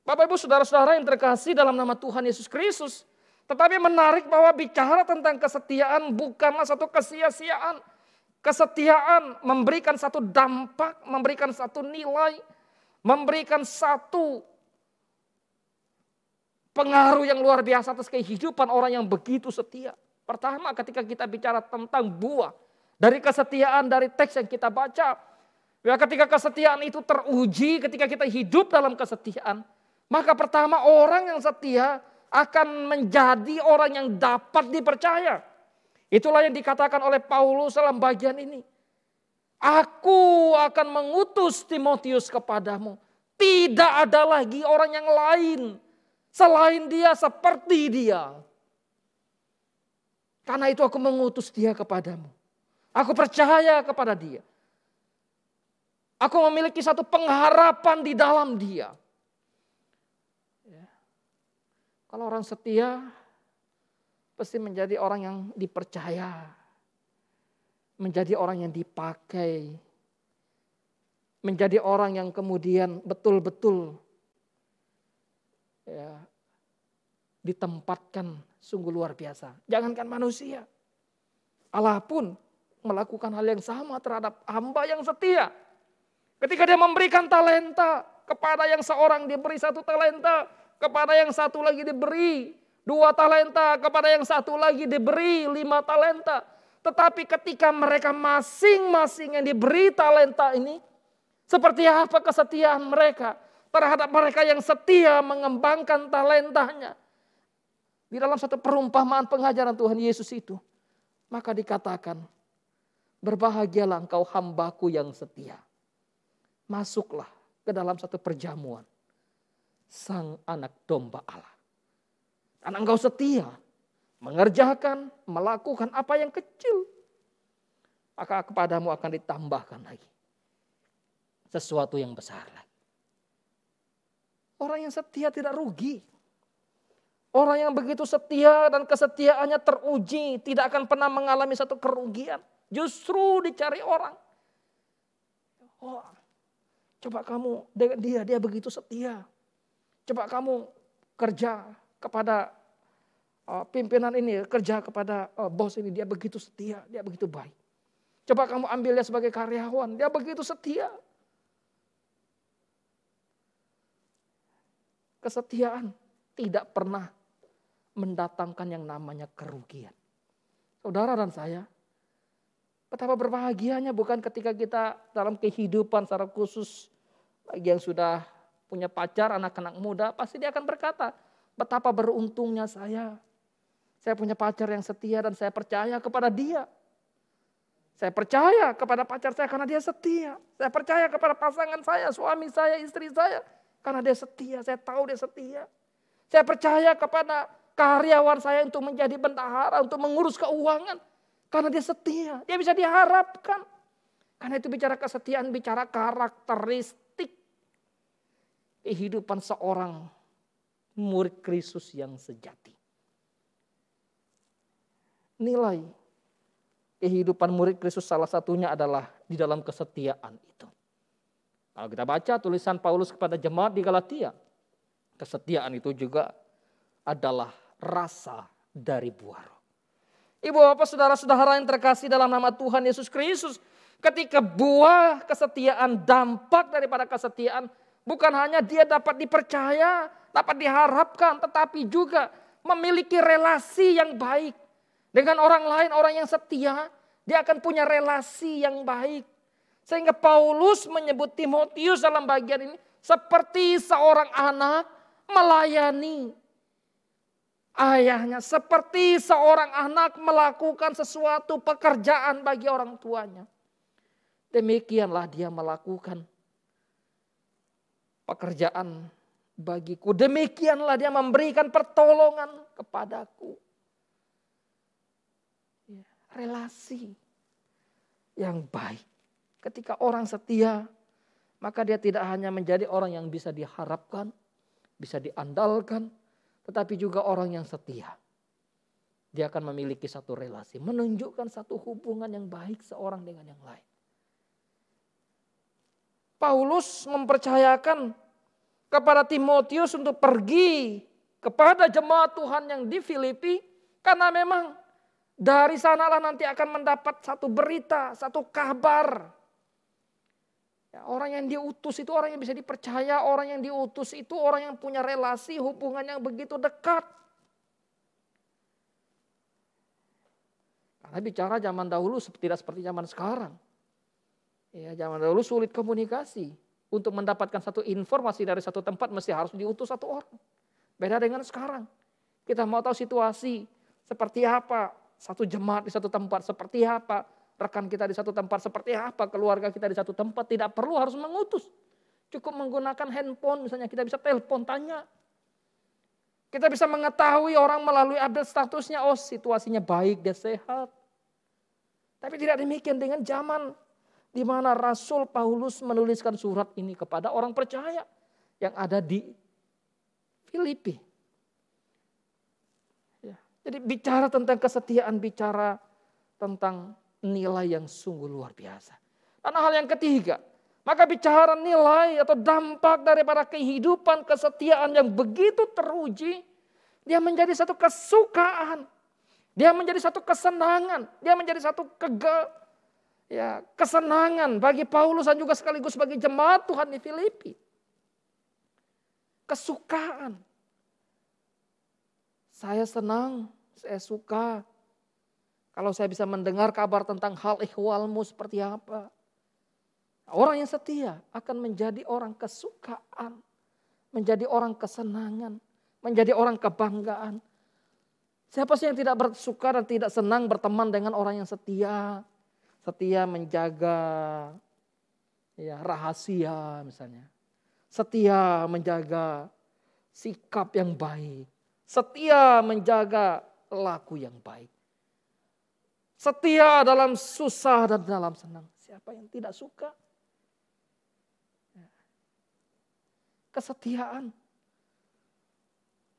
Bapak Ibu saudara-saudara yang terkasih dalam nama Tuhan Yesus Kristus. Tetapi menarik bahwa bicara tentang kesetiaan bukanlah satu kesia-siaan. Kesetiaan memberikan satu dampak, memberikan satu nilai, memberikan satu pengaruh yang luar biasa atas kehidupan orang yang begitu setia. Pertama ketika kita bicara tentang buah dari kesetiaan dari teks yang kita baca. Ya, ketika kesetiaan itu teruji, ketika kita hidup dalam kesetiaan, maka pertama orang yang setia akan menjadi orang yang dapat dipercaya. Itulah yang dikatakan oleh Paulus dalam bagian ini. Aku akan mengutus Timotius kepadamu. Tidak ada lagi orang yang lain selain dia seperti dia. Karena itu aku mengutus dia kepadamu. Aku percaya kepada dia. Aku memiliki satu pengharapan di dalam dia. Ya. Kalau orang setia, pasti menjadi orang yang dipercaya. Menjadi orang yang dipakai. Menjadi orang yang kemudian betul-betul ya, ditempatkan sungguh luar biasa. Jangankan manusia. Allah pun melakukan hal yang sama terhadap hamba yang setia. Ketika dia memberikan talenta kepada yang seorang diberi 1 talenta, kepada yang satu lagi diberi 2 talenta, kepada yang satu lagi diberi 5 talenta. Tetapi ketika mereka masing-masing yang diberi talenta ini, seperti apa kesetiaan mereka terhadap mereka yang setia mengembangkan talentanya. Di dalam satu perumpamaan pengajaran Tuhan Yesus itu, maka dikatakan, berbahagialah engkau hambaku yang setia. Masuklah ke dalam satu perjamuan Sang Anak Domba Allah. Karena engkau setia mengerjakan, melakukan apa yang kecil, maka kepadamu akan ditambahkan lagi sesuatu yang besar lagi. Orang yang setia tidak rugi. Orang yang begitu setia dan kesetiaannya teruji tidak akan pernah mengalami satu kerugian. Justru dicari orang. Oh, coba kamu dengan dia begitu setia. Coba kamu kerja kepada pimpinan ini, kerja kepada bos ini, dia begitu setia, dia begitu baik. Coba kamu ambil dia sebagai karyawan, dia begitu setia. Kesetiaan tidak pernah mendatangkan yang namanya kerugian. Saudara dan saya, betapa berbahagianya bukan ketika kita dalam kehidupan secara khusus, bagi yang sudah punya pacar, anak-anak muda, pasti dia akan berkata, betapa beruntungnya saya. Saya punya pacar yang setia dan saya percaya kepada dia. Saya percaya kepada pacar saya karena dia setia. Saya percaya kepada pasangan saya, suami saya, istri saya. Karena dia setia, saya tahu dia setia. Saya percaya kepada karyawan saya untuk menjadi bendahara, untuk mengurus keuangan. Karena dia setia, dia bisa diharapkan. Karena itu bicara kesetiaan, bicara karakteristik kehidupan seorang murid Kristus yang sejati. Nilai kehidupan murid Kristus salah satunya adalah di dalam kesetiaan itu. Kalau kita baca tulisan Paulus kepada jemaat di Galatia, kesetiaan itu juga adalah rasa dari buah roh. Ibu bapak saudara-saudara yang terkasih dalam nama Tuhan Yesus Kristus, ketika buah kesetiaan, dampak daripada kesetiaan, bukan hanya dia dapat dipercaya, dapat diharapkan, tetapi juga memiliki relasi yang baik. Dengan orang lain, orang yang setia, dia akan punya relasi yang baik. Sehingga Paulus menyebut Timotius dalam bagian ini seperti seorang anak melayani ayahnya. Seperti seorang anak melakukan sesuatu pekerjaan bagi orang tuanya. Demikianlah dia melakukan pekerjaan bagiku. Demikianlah dia memberikan pertolongan kepadaku. Relasi yang baik. Ketika orang setia, maka dia tidak hanya menjadi orang yang bisa diharapkan, bisa diandalkan, tetapi juga orang yang setia. Dia akan memiliki satu relasi, menunjukkan satu hubungan yang baik seorang dengan yang lain. Paulus mempercayakan kepada Timotius untuk pergi kepada jemaat Tuhan yang di Filipi, karena memang dari sanalah nanti akan mendapat satu berita, satu kabar. Ya, orang yang diutus itu orang yang bisa dipercaya, orang yang diutus itu orang yang punya relasi, hubungan yang begitu dekat. Karena bicara zaman dahulu tidak seperti zaman sekarang. Ya, zaman dahulu sulit komunikasi. Untuk mendapatkan satu informasi dari satu tempat mesti harus diutus satu orang. Beda dengan sekarang. Kita mau tahu situasi seperti apa, satu jemaat di satu tempat seperti apa, rekan kita di satu tempat seperti apa, keluarga kita di satu tempat, tidak perlu harus mengutus. Cukup menggunakan handphone misalnya, kita bisa telepon tanya. Kita bisa mengetahui orang melalui update statusnya, oh situasinya baik, dia sehat. Tapi tidak demikian dengan zaman di mana Rasul Paulus menuliskan surat ini kepada orang percaya yang ada di Filipi. Ya, jadi bicara tentang kesetiaan, bicara tentang nilai yang sungguh luar biasa. Dan hal yang ketiga, maka bicara nilai atau dampak daripada kehidupan kesetiaan yang begitu teruji, dia menjadi satu kesukaan, dia menjadi satu kesenangan, dia menjadi satu kesenangan bagi Paulus dan juga sekaligus bagi jemaat Tuhan di Filipi. Kesukaan. Saya senang, saya suka kalau saya bisa mendengar kabar tentang hal ihwalmu seperti apa. Orang yang setia akan menjadi orang kesukaan, menjadi orang kesenangan, menjadi orang kebanggaan. Siapa sih yang tidak bersuka dan tidak senang berteman dengan orang yang setia? Setia menjaga rahasia misalnya. Setia menjaga sikap yang baik. Setia menjaga laku yang baik. Setia dalam susah dan dalam senang. Siapa yang tidak suka? Kesetiaan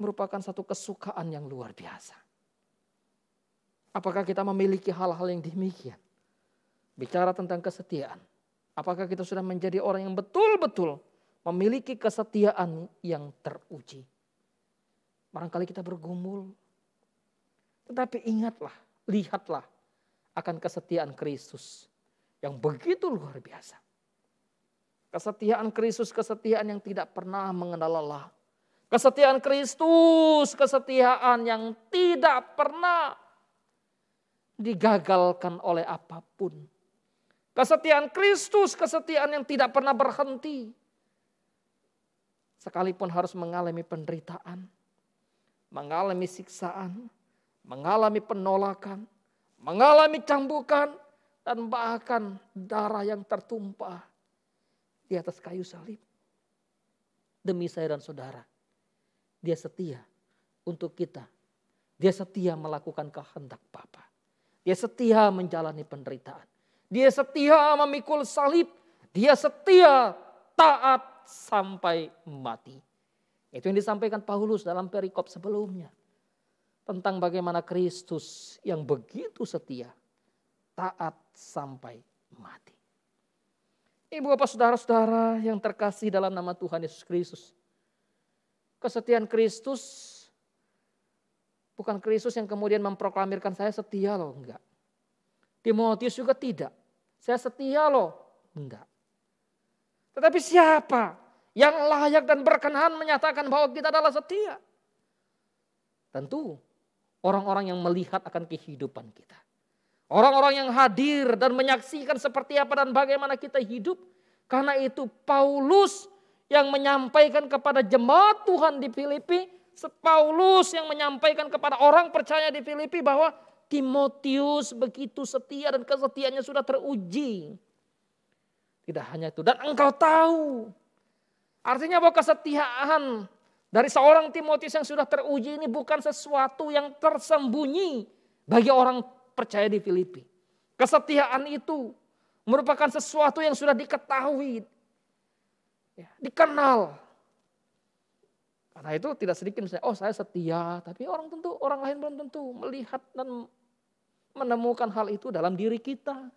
merupakan satu kesukaan yang luar biasa. Apakah kita memiliki hal-hal yang demikian? Bicara tentang kesetiaan. Apakah kita sudah menjadi orang yang betul-betul memiliki kesetiaan yang teruji? Barangkali kita bergumul. Tetapi ingatlah, lihatlah akan kesetiaan Kristus yang begitu luar biasa. Kesetiaan Kristus, kesetiaan yang tidak pernah mengenal lelah. Kesetiaan Kristus, kesetiaan yang tidak pernah digagalkan oleh apapun. Kesetiaan Kristus, kesetiaan yang tidak pernah berhenti. Sekalipun harus mengalami penderitaan, mengalami siksaan, mengalami penolakan, mengalami cambukan, dan bahkan darah yang tertumpah di atas kayu salib. Demi saya dan saudara, dia setia untuk kita. Dia setia melakukan kehendak Bapa. Dia setia menjalani penderitaan. Dia setia memikul salib. Dia setia taat sampai mati. Itu yang disampaikan Paulus dalam perikop sebelumnya. Tentang bagaimana Kristus yang begitu setia, taat sampai mati. Ibu bapak saudara-saudara yang terkasih dalam nama Tuhan Yesus Kristus. Kesetiaan Kristus bukan Kristus yang kemudian memproklamirkan saya setia loh, enggak. Timotius juga tidak. Saya setia loh, enggak. Tetapi siapa yang layak dan berkenan menyatakan bahwa kita adalah setia? Tentu orang-orang yang melihat akan kehidupan kita. Orang-orang yang hadir dan menyaksikan seperti apa dan bagaimana kita hidup. Karena itu Paulus yang menyampaikan kepada jemaat Tuhan di Filipi. Paulus yang menyampaikan kepada orang percaya di Filipi bahwa Timotius begitu setia dan kesetiaannya sudah teruji. Tidak hanya itu, dan engkau tahu. Artinya bahwa kesetiaan dari seorang Timotius yang sudah teruji ini bukan sesuatu yang tersembunyi bagi orang percaya di Filipi. Kesetiaan itu merupakan sesuatu yang sudah diketahui, dikenal. Karena itu tidak sedikit misalnya, oh saya setia, tapi orang lain belum tentu melihat dan menemukan hal itu dalam diri kita.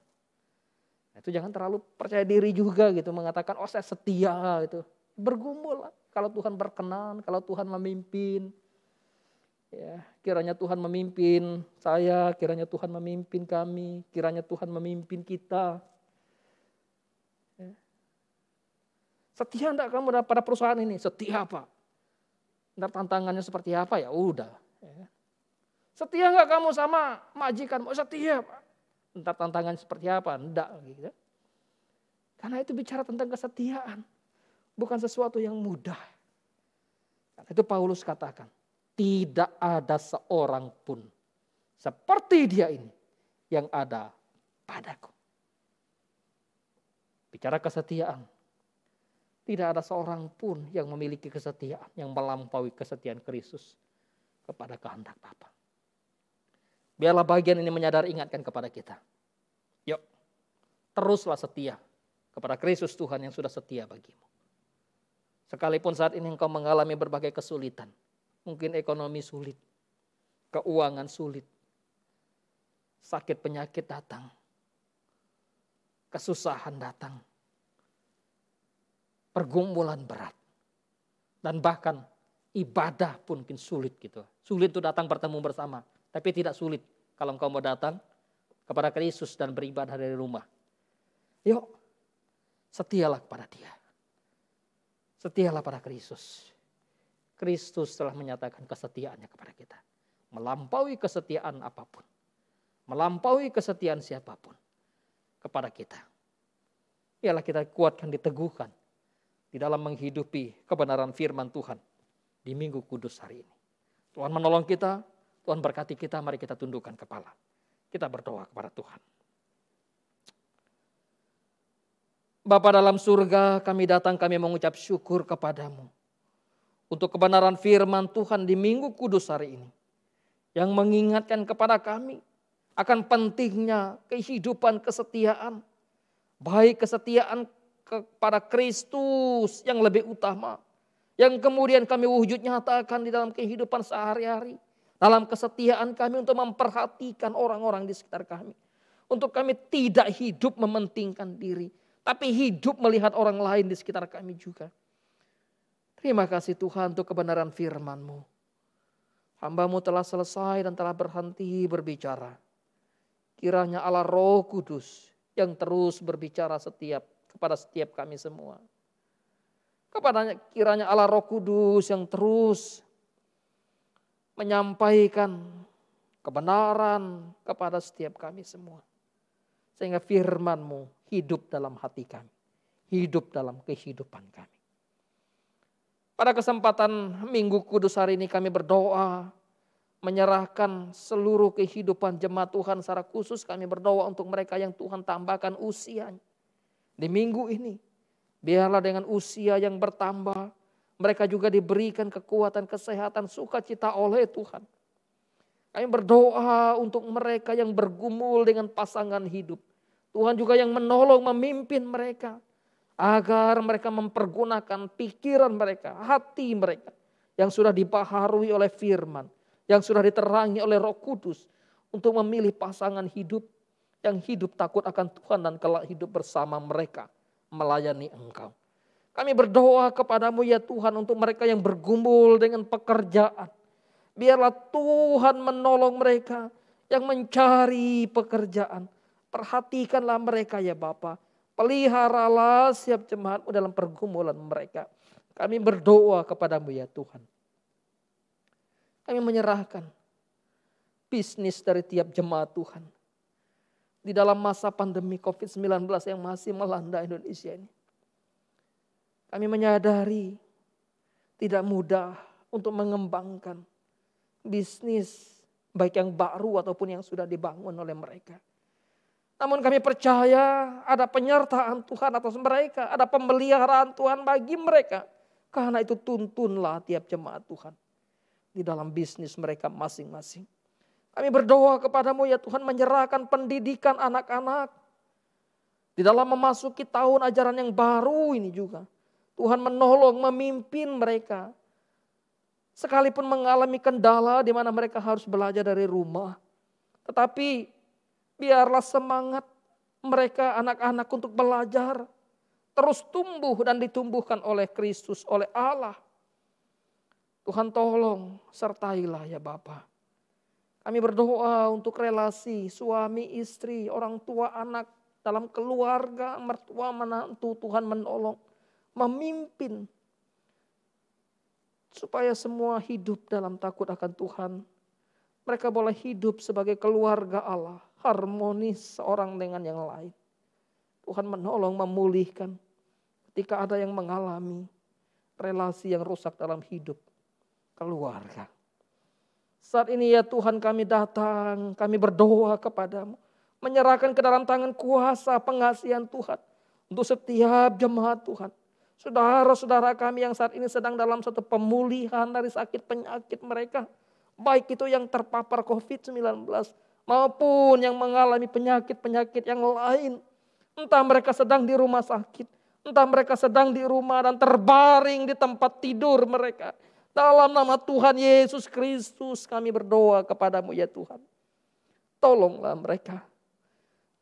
Itu jangan terlalu percaya diri juga gitu, mengatakan oh saya setia gitu. Bergumul lah. Kalau Tuhan berkenan, kalau Tuhan memimpin. Ya, kiranya Tuhan memimpin saya, kiranya Tuhan memimpin kami, kiranya Tuhan memimpin kita. Ya. Setia enggak kamu pada perusahaan ini? Setia Pak. Ntar tantangannya seperti apa ya udah. Ya. Setia enggak kamu sama majikan? Mau setia Pak. Ntar tantangannya seperti apa? Enggak. Gitu. Karena itu bicara tentang kesetiaan. Bukan sesuatu yang mudah. Karena itu Paulus katakan. Tidak ada seorang pun seperti dia ini yang ada padaku. Bicara kesetiaan. Tidak ada seorang pun yang memiliki kesetiaan yang melampaui kesetiaan Kristus kepada kehendak Bapa. Biarlah bagian ini ingatkan kepada kita. Yuk, teruslah setia kepada Kristus Tuhan yang sudah setia bagimu. Sekalipun saat ini engkau mengalami berbagai kesulitan. Mungkin ekonomi sulit, keuangan sulit, sakit penyakit datang, kesusahan datang, pergumulan berat. Dan bahkan ibadah pun mungkin sulit gitu. Sulit itu datang bertemu bersama. Tapi tidak sulit kalau engkau mau datang kepada Kristus dan beribadah dari rumah. Yuk, setialah kepada Dia. Setialah pada Kristus. Kristus telah menyatakan kesetiaannya kepada kita. Melampaui kesetiaan apapun. Melampaui kesetiaan siapapun kepada kita. Ialah kita kuatkan, diteguhkan di dalam menghidupi kebenaran firman Tuhan di Minggu Kudus hari ini. Tuhan menolong kita. Tuhan berkati kita, mari kita tundukkan kepala. Kita berdoa kepada Tuhan. Bapa dalam surga, kami datang, kami mengucap syukur kepadamu. Untuk kebenaran firman Tuhan di Minggu Kudus hari ini. Yang mengingatkan kepada kami akan pentingnya kehidupan kesetiaan. Baik kesetiaan kepada Kristus yang lebih utama. Yang kemudian kami wujud nyatakan di dalam kehidupan sehari-hari. Dalam kesetiaan kami untuk memperhatikan orang-orang di sekitar kami. Untuk kami tidak hidup mementingkan diri. Tapi hidup melihat orang lain di sekitar kami juga. Terima kasih Tuhan untuk kebenaran firman-Mu. Hamba-Mu telah selesai dan telah berhenti berbicara. Kiranya Allah Roh Kudus yang terus berbicara kepada setiap kami semua. Kiranya Allah Roh Kudus yang terus menyampaikan kebenaran kepada setiap kami semua. Sehingga firman-Mu hidup dalam hati kami. Hidup dalam kehidupan kami. Pada kesempatan Minggu Kudus hari ini kami berdoa. Menyerahkan seluruh kehidupan jemaat Tuhan secara khusus. Kami berdoa untuk mereka yang Tuhan tambahkan usianya. Di minggu ini. Biarlah dengan usia yang bertambah. Mereka juga diberikan kekuatan, kesehatan, sukacita oleh Tuhan. Kami berdoa untuk mereka yang bergumul dengan pasangan hidup. Tuhan juga yang menolong, memimpin mereka. Agar mereka mempergunakan pikiran mereka, hati mereka. Yang sudah dibaharui oleh firman. Yang sudah diterangi oleh Roh Kudus. Untuk memilih pasangan hidup. Yang hidup takut akan Tuhan dan kelak hidup bersama mereka. Melayani Engkau. Kami berdoa kepadamu ya Tuhan untuk mereka yang bergumul dengan pekerjaan. Biarlah Tuhan menolong mereka yang mencari pekerjaan. Perhatikanlah mereka ya Bapa. Peliharalah setiap jemaat-Mu dalam pergumulan mereka. Kami berdoa kepadamu ya Tuhan. Kami menyerahkan bisnis dari tiap jemaat Tuhan. di dalam masa pandemi COVID-19 yang masih melanda Indonesia ini. Kami menyadari tidak mudah untuk mengembangkan bisnis baik yang baru ataupun yang sudah dibangun oleh mereka. Namun kami percaya ada penyertaan Tuhan atas mereka, ada pemeliharaan Tuhan bagi mereka. Karena itu tuntunlah tiap jemaat Tuhan di dalam bisnis mereka masing-masing. Kami berdoa kepadamu ya Tuhan, menyerahkan pendidikan anak-anak di dalam memasuki tahun ajaran yang baru ini juga. Tuhan menolong, memimpin mereka. Sekalipun mengalami kendala di mana mereka harus belajar dari rumah. Tetapi biarlah semangat mereka anak-anak untuk belajar terus tumbuh dan ditumbuhkan oleh Kristus, oleh Allah. Tuhan tolong sertailah ya Bapa. Kami berdoa untuk relasi suami istri, orang tua anak dalam keluarga, mertua menantu. Tuhan menolong, memimpin supaya semua hidup dalam takut akan Tuhan. Mereka boleh hidup sebagai keluarga Allah, harmonis seorang dengan yang lain. Tuhan menolong memulihkan ketika ada yang mengalami relasi yang rusak dalam hidup keluarga. Saat ini ya Tuhan kami datang, kami berdoa kepadamu. Menyerahkan ke dalam tangan kuasa pengasihan Tuhan. Untuk setiap jemaat Tuhan. Saudara-saudara kami yang saat ini sedang dalam satu pemulihan dari sakit penyakit mereka. Baik itu yang terpapar COVID-19 maupun yang mengalami penyakit-penyakit yang lain. Entah mereka sedang di rumah sakit. Entah mereka sedang di rumah dan terbaring di tempat tidur mereka. Dalam nama Tuhan Yesus Kristus kami berdoa kepadamu ya Tuhan. Tolonglah mereka.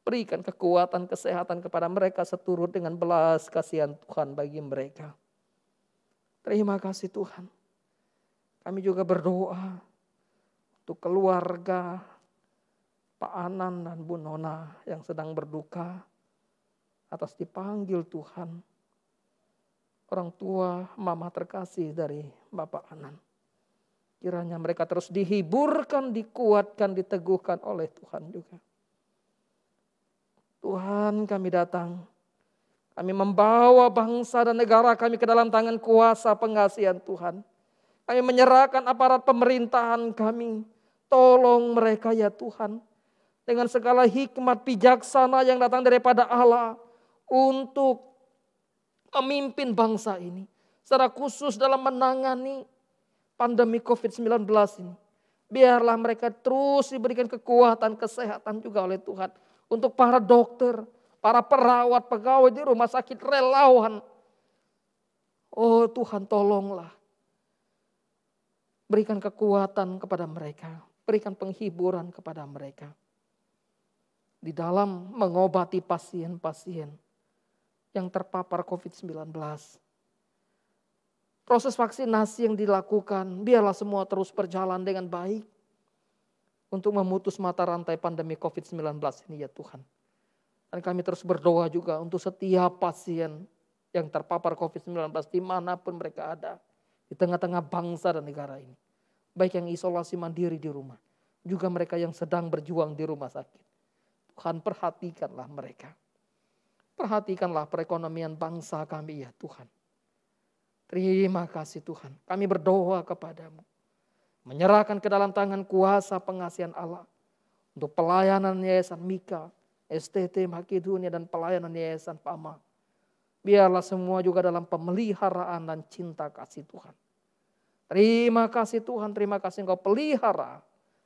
Berikan kekuatan, kesehatan kepada mereka seturut dengan belas kasihan Tuhan bagi mereka. Terima kasih Tuhan. Kami juga berdoa untuk keluarga Pak Anan dan Bu Nona yang sedang berduka atas dipanggil Tuhan. Orang tua mama terkasih dari Bapak Anan. Kiranya mereka terus dihiburkan, dikuatkan, diteguhkan oleh Tuhan juga. Tuhan kami datang. Kami membawa bangsa dan negara kami ke dalam tangan kuasa pengasihan Tuhan. Kami menyerahkan aparat pemerintahan kami. Tolong mereka ya Tuhan. Dengan segala hikmat bijaksana yang datang daripada Allah. Untuk memimpin bangsa ini. Secara khusus dalam menangani pandemi COVID-19 ini. Biarlah mereka terus diberikan kekuatan, kesehatan juga oleh Tuhan. Untuk para dokter, para perawat, pegawai di rumah sakit, relawan. Oh Tuhan tolonglah. Berikan kekuatan kepada mereka. Berikan penghiburan kepada mereka. Di dalam mengobati pasien-pasien yang terpapar COVID-19. Proses vaksinasi yang dilakukan, biarlah semua terus berjalan dengan baik. Untuk memutus mata rantai pandemi COVID-19 ini ya Tuhan. Dan kami terus berdoa juga untuk setiap pasien yang terpapar COVID-19 dimanapun mereka ada. Di tengah-tengah bangsa dan negara ini. Baik yang isolasi mandiri di rumah. Juga mereka yang sedang berjuang di rumah sakit. Tuhan perhatikanlah mereka. Perhatikanlah perekonomian bangsa kami ya Tuhan. Terima kasih Tuhan. Kami berdoa kepadamu. Menyerahkan ke dalam tangan kuasa pengasihan Allah. Untuk pelayanan Yayasan Mika, STT Makedonia dan pelayanan Yayasan Pama. Biarlah semua juga dalam pemeliharaan dan cinta kasih Tuhan. Terima kasih Tuhan, terima kasih Engkau pelihara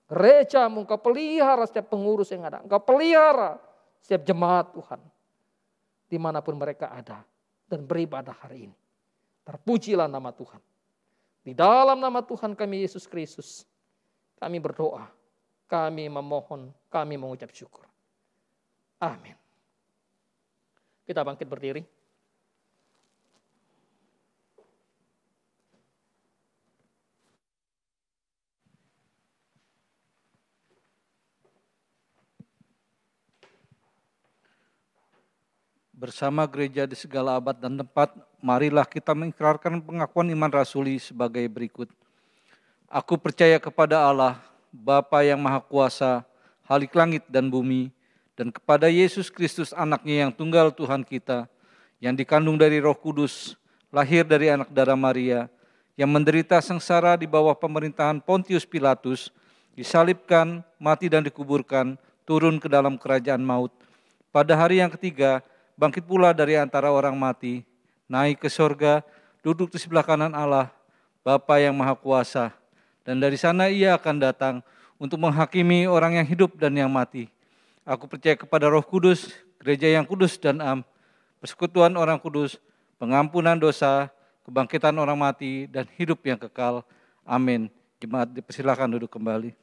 gerejamu, Engkau pelihara setiap pengurus yang ada. Engkau pelihara setiap jemaat Tuhan. Dimanapun mereka ada dan beribadah hari ini. Terpujilah nama Tuhan. Di dalam nama Tuhan kami Yesus Kristus, kami berdoa, kami memohon, kami mengucap syukur. Amin. Kita bangkit berdiri. Bersama gereja di segala abad dan tempat, marilah kita mengikrarkan pengakuan iman rasuli sebagai berikut. Aku percaya kepada Allah, Bapa yang Maha Kuasa, Khalik langit dan bumi, dan kepada Yesus Kristus anaknya yang tunggal Tuhan kita, yang dikandung dari Roh Kudus, lahir dari anak darah Maria, yang menderita sengsara di bawah pemerintahan Pontius Pilatus, disalibkan, mati dan dikuburkan, turun ke dalam kerajaan maut. Pada hari yang ketiga, bangkit pula dari antara orang mati, naik ke sorga, duduk di sebelah kanan Allah, Bapa yang Maha Kuasa, dan dari sana ia akan datang untuk menghakimi orang yang hidup dan yang mati. Aku percaya kepada Roh Kudus, gereja yang kudus dan am, persekutuan orang kudus, pengampunan dosa, kebangkitan orang mati, dan hidup yang kekal. Amin. Jemaat dipersilakan duduk kembali.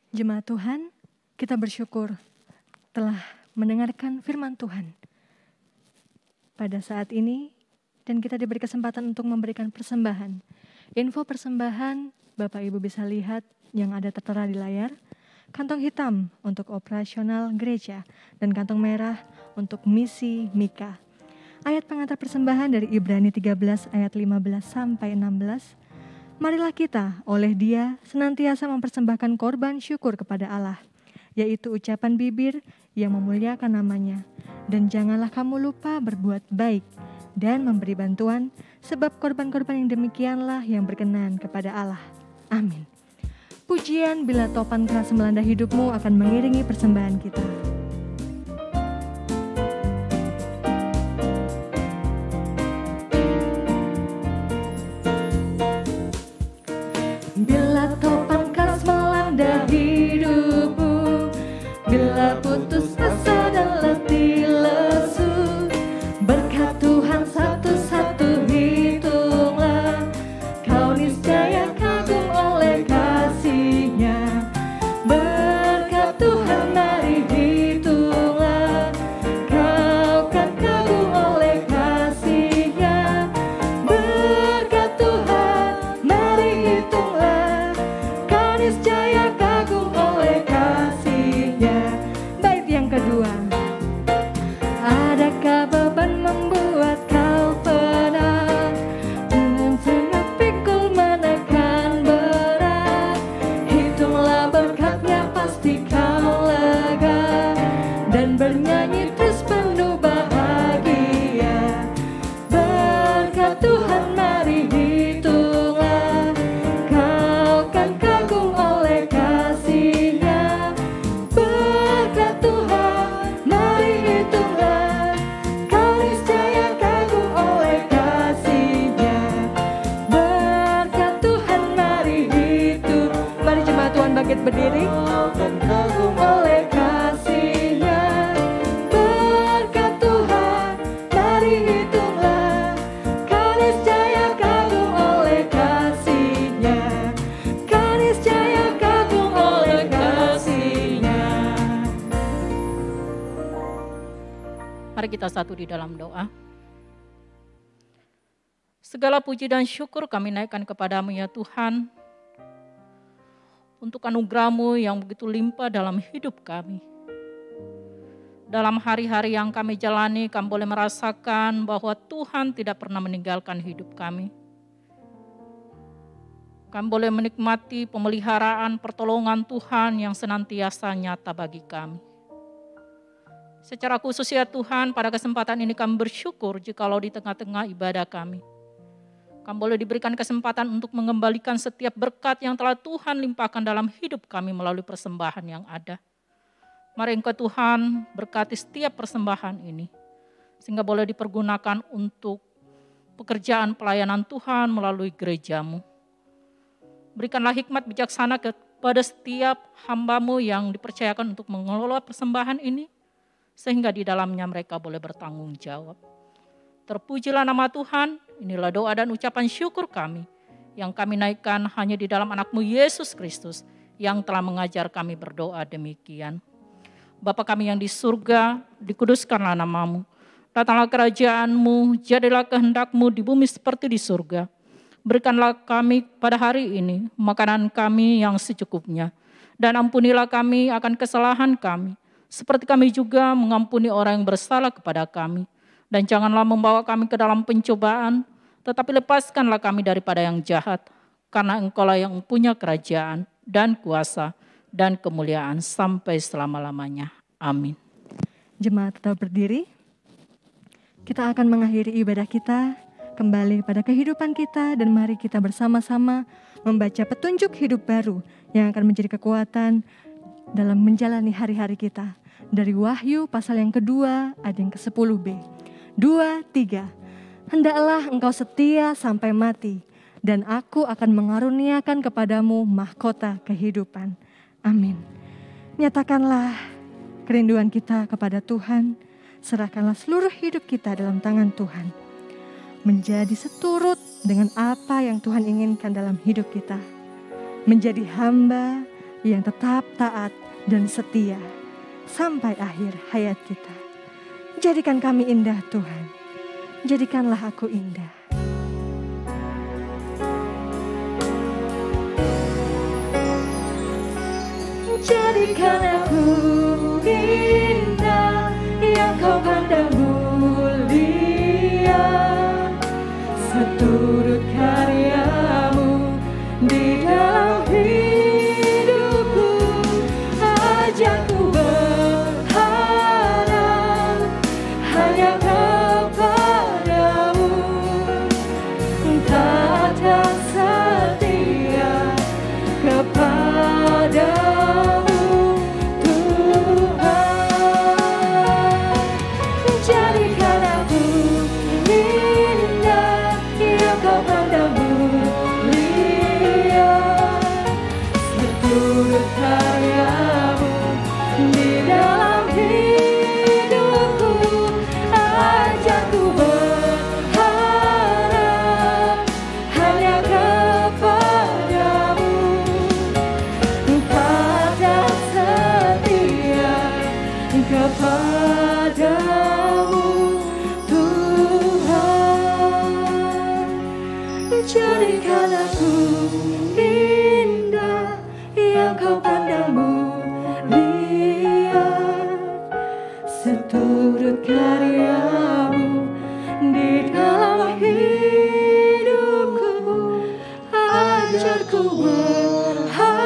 Jemaat Tuhan, kita bersyukur telah mendengarkan firman Tuhan pada saat ini, dan kita diberi kesempatan untuk memberikan persembahan. Info persembahan Bapak Ibu bisa lihat yang ada tertera di layar. Kantong hitam untuk operasional gereja dan kantong merah untuk misi Mika. Ayat pengantar persembahan dari Ibrani 13 ayat 15 sampai 16. Marilah kita oleh Dia senantiasa mempersembahkan korban syukur kepada Allah, yaitu ucapan bibir yang memuliakan nama-Nya. Dan janganlah kamu lupa berbuat baik dan memberi bantuan, sebab korban-korban yang demikianlah yang berkenan kepada Allah. Amin. Pujian bila topan keras melanda hidupmu akan mengiringi persembahan kita. Bila topan keras melanda hidupmu, bila putus asa dan letih lesu, berkat Tuhan satu-satu hitunglah, kau niscaya kagum oleh kasih-Nya. Berkat Tuhan mari hitunglah, kau kan kagum oleh kasih-Nya. Berkat Tuhan mari hitunglah, kau niscaya kagum oleh kasih-Nya. Bait yang kedua. Adakah beban membuat kau penat, dengan sangat pikul menekan berat? Hitunglah berkat-Nya pasti kau lega, dan bernyanyi terus penuh bahagia. Berkat Tuhan mari hitunglah, kau kan kagum oleh kasih-Nya. Berkat Tuhan mari hitunglah, kau niscaya kagum oleh kasih-Nya. Berkat Tuhan mari hitung. Mari jemaat Tuhan bangkit berdiri. Kagum oleh kasih-Nya. Berkat Tuhan mari hitunglah, kau niscaya kagum oleh kasih-Nya. Kau niscaya kagum oleh kasih-Nya. Mari kita satu di dalam doa. Segala puji dan syukur kami naikkan kepadamu ya Tuhan, untuk anugerah-Mu yang begitu limpah dalam hidup kami. Dalam hari-hari yang kami jalani, kami boleh merasakan bahwa Tuhan tidak pernah meninggalkan hidup kami. Kami boleh menikmati pemeliharaan pertolongan Tuhan yang senantiasa nyata bagi kami. Secara khusus ya Tuhan, pada kesempatan ini kami bersyukur jikalau di tengah-tengah ibadah kami boleh diberikan kesempatan untuk mengembalikan setiap berkat yang telah Tuhan limpahkan dalam hidup kami melalui persembahan yang ada. Mari Engkau Tuhan berkati setiap persembahan ini, sehingga boleh dipergunakan untuk pekerjaan pelayanan Tuhan melalui gereja-Mu. Berikanlah hikmat bijaksana kepada setiap hamba-Mu yang dipercayakan untuk mengelola persembahan ini, sehingga di dalamnya mereka boleh bertanggung jawab. Terpujilah nama Tuhan, inilah doa dan ucapan syukur kami, yang kami naikkan hanya di dalam anak-Mu Yesus Kristus, yang telah mengajar kami berdoa demikian. Bapa kami yang di surga, dikuduskanlah nama-Mu. Datanglah kerajaan-Mu, jadilah kehendak-Mu di bumi seperti di surga. Berikanlah kami pada hari ini makanan kami yang secukupnya, Dan ampunilah kami akan kesalahan kami, seperti kami juga mengampuni orang yang bersalah kepada kami. Dan janganlah membawa kami ke dalam pencobaan, tetapi lepaskanlah kami daripada yang jahat, karena Engkaulah yang punya kerajaan dan kuasa dan kemuliaan sampai selama-lamanya. Amin. Jemaat tetap berdiri. Kita akan mengakhiri ibadah kita kembali pada kehidupan kita, dan mari kita bersama-sama membaca petunjuk hidup baru yang akan menjadi kekuatan dalam menjalani hari-hari kita. Dari Wahyu pasal yang kedua ayat yang ke-10b. 2, 3. Hendaklah engkau setia sampai mati, dan aku akan mengaruniakan kepadamu mahkota kehidupan. Amin. Nyatakanlah kerinduan kita kepada Tuhan. Serahkanlah seluruh hidup kita dalam tangan Tuhan. Menjadi seturut dengan apa yang Tuhan inginkan dalam hidup kita. Menjadi hamba yang tetap taat dan setia sampai akhir hayat kita. Jadikan kami indah Tuhan. Jadikanlah aku indah. Jadikan aku indah yang kau pandang mulia, seturut karyamu di dalam hidupku. Ajakku berharap hanya kepadamu, tak setia kepadamu Tuhan. Jadikan aku indah yang kau pandang mulia, seturut karyamu di dalam hidupku. Ajakku berharap hanya kepadamu, pada setia kepadamu Tuhan. Jadikan aku indah yang kau pandang mulia, seturut karyamu di dalam hidupku. Ajarku berharap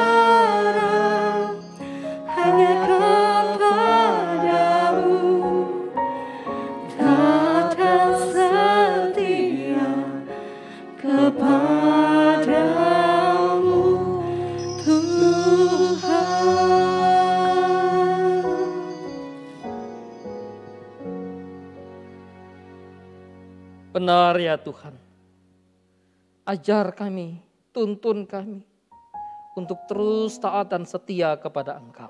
hanya kepadamu, tata setia kepadamu Tuhan. Benar ya Tuhan, ajar kami, tuntun kami untuk terus taat dan setia kepada Engkau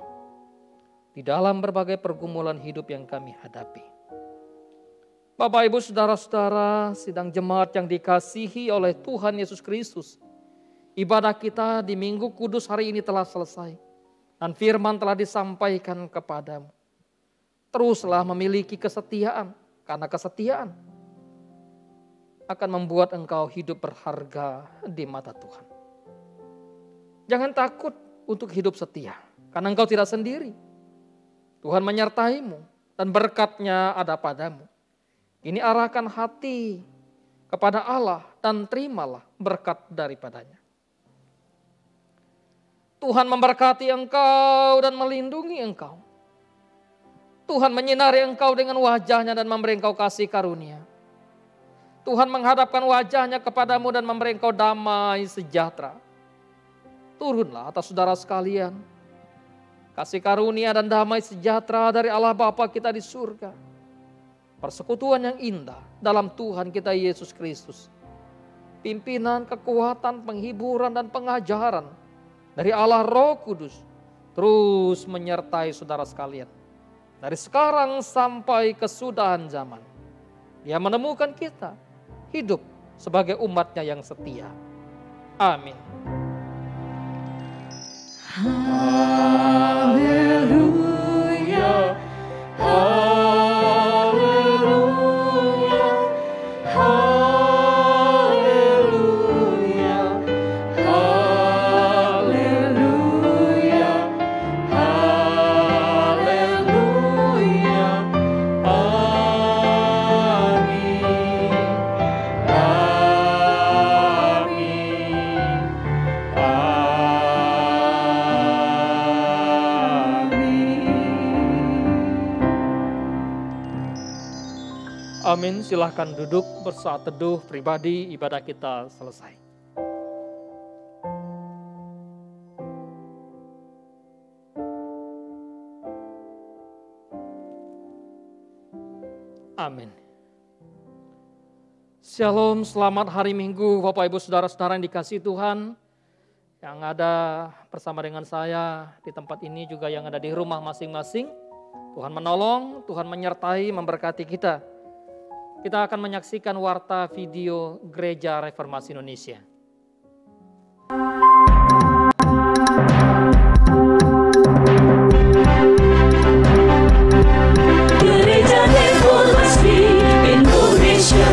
di dalam berbagai pergumulan hidup yang kami hadapi. Bapak, Ibu, Saudara-saudara, sidang jemaat yang dikasihi oleh Tuhan Yesus Kristus, ibadah kita di Minggu Kudus hari ini telah selesai dan firman telah disampaikan kepadamu. Teruslah memiliki kesetiaan, karena kesetiaan akan membuat engkau hidup berharga di mata Tuhan. Jangan takut untuk hidup setia, karena engkau tidak sendiri. Tuhan menyertaimu dan berkat-Nya ada padamu. Ini arahkan hati kepada Allah dan terimalah berkat daripadanya. Tuhan memberkati engkau dan melindungi engkau. Tuhan menyinari engkau dengan wajah-Nya dan memberi engkau kasih karunia. Tuhan menghadapkan wajah-Nya kepadamu dan memberi engkau damai sejahtera. Turunlah atas saudara sekalian kasih karunia dan damai sejahtera dari Allah Bapa kita di surga. Persekutuan yang indah dalam Tuhan kita Yesus Kristus. Pimpinan, kekuatan, penghiburan dan pengajaran dari Allah Roh Kudus terus menyertai saudara sekalian. Dari sekarang sampai kesudahan zaman. Dia menemukan kita hidup sebagai umat-Nya yang setia. Amin. Haleluya, haleluya, haleluya, haleluya, Amin. Silahkan duduk bersaat teduh pribadi, ibadah kita selesai. Amin. Shalom, selamat hari Minggu Bapak Ibu Saudara-saudara yang dikasihi Tuhan. Yang ada bersama dengan saya di tempat ini juga yang ada di rumah masing-masing. Tuhan menolong, Tuhan menyertai, memberkati kita. Kita akan menyaksikan warta video Gereja Reformasi Indonesia. Gereja Reformasi Indonesia,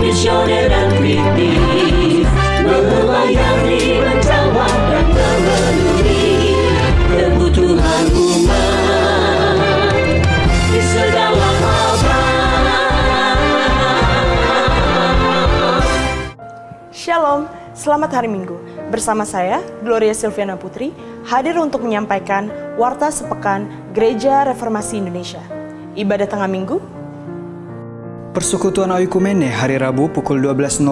misioner dan kritis, melayani, menjawab dan memenuhi kebutuhan umat di segala abad. Shalom, selamat hari Minggu. Bersama saya, Gloria Silviana Putri, hadir untuk menyampaikan Warta Sepekan Gereja Reformasi Indonesia. Ibadah tengah minggu. Persekutuan Oikumene hari Rabu pukul 12.00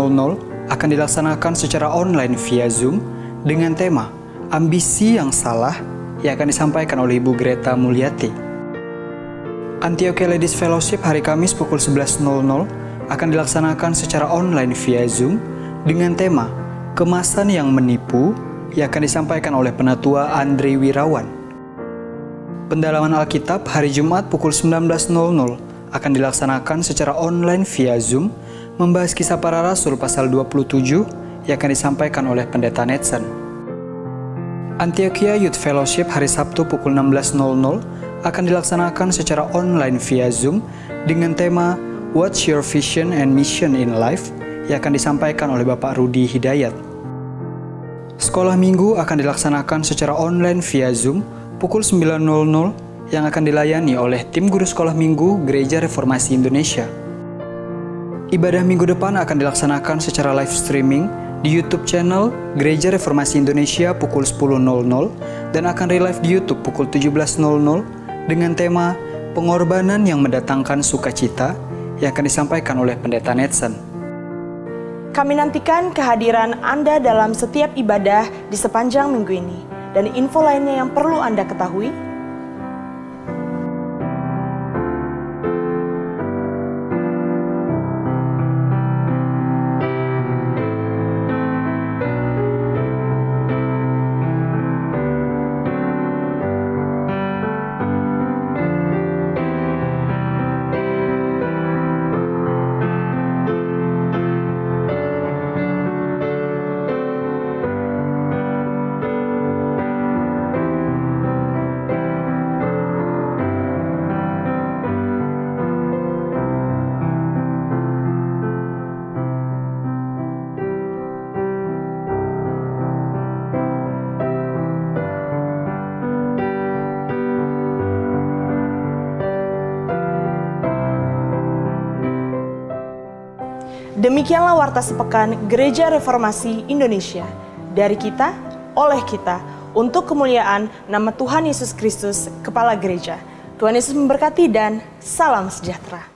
akan dilaksanakan secara online via Zoom dengan tema Ambisi yang Salah yang akan disampaikan oleh Ibu Greta Mulyati. Antiochia Ladies Fellowship hari Kamis pukul 11.00 akan dilaksanakan secara online via Zoom dengan tema Kemasan yang Menipu yang akan disampaikan oleh Penatua Andre Wirawan. Pendalaman Alkitab hari Jumat pukul 19.00 akan dilaksanakan secara online via Zoom membahas Kisah Para Rasul pasal 27 yang akan disampaikan oleh Pendeta Netsen. Antiochia Youth Fellowship hari Sabtu pukul 16.00 akan dilaksanakan secara online via Zoom dengan tema What's Your Vision and Mission in Life yang akan disampaikan oleh Bapak Rudi Hidayat. Sekolah Minggu akan dilaksanakan secara online via Zoom pukul 9.00 yang akan dilayani oleh tim guru sekolah minggu Gereja Reformasi Indonesia. Ibadah minggu depan akan dilaksanakan secara live streaming di YouTube channel Gereja Reformasi Indonesia pukul 10.00 dan akan relive di YouTube pukul 17.00 dengan tema Pengorbanan yang Mendatangkan Sukacita yang akan disampaikan oleh Pendeta Netsen. Kami nantikan kehadiran Anda dalam setiap ibadah di sepanjang minggu ini. Dan info lainnya yang perlu Anda ketahui, demikianlah Warta Sepekan Gereja Reformasi Indonesia. Dari kita, oleh kita, untuk kemuliaan nama Tuhan Yesus Kristus, Kepala Gereja. Tuhan Yesus memberkati dan salam sejahtera.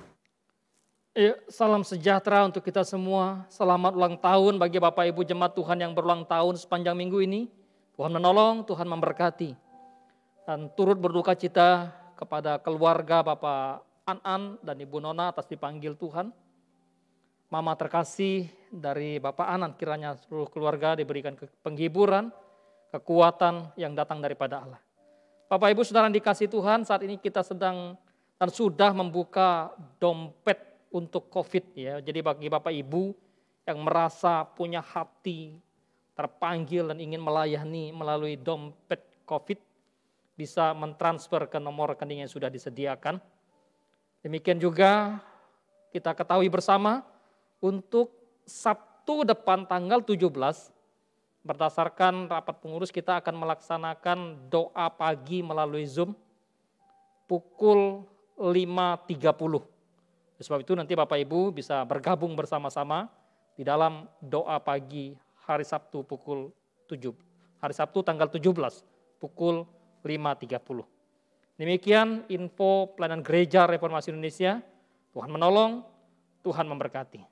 Salam sejahtera untuk kita semua. Selamat ulang tahun bagi Bapak Ibu Jemaat Tuhan yang berulang tahun sepanjang minggu ini. Tuhan menolong, Tuhan memberkati. Dan turut berduka cita kepada keluarga Bapak An dan Ibu Nona atas dipanggil Tuhan. Mama terkasih dari Bapak Anan, kiranya seluruh keluarga diberikan penghiburan, kekuatan yang datang daripada Allah. Bapak Ibu Saudara yang dikasihi Tuhan, saat ini kita sedang dan sudah membuka dompet untuk COVID ya. Jadi bagi Bapak Ibu yang merasa punya hati terpanggil dan ingin melayani melalui dompet COVID, bisa mentransfer ke nomor rekening yang sudah disediakan. Demikian juga kita ketahui bersama, untuk Sabtu depan tanggal 17, berdasarkan rapat pengurus kita akan melaksanakan doa pagi melalui Zoom pukul 5.30. Sebab itu nanti Bapak Ibu bisa bergabung bersama-sama di dalam doa pagi hari Sabtu pukul 7. Hari Sabtu tanggal 17 pukul 5.30. Demikian info pelayanan Gereja Reformasi Indonesia. Tuhan menolong, Tuhan memberkati.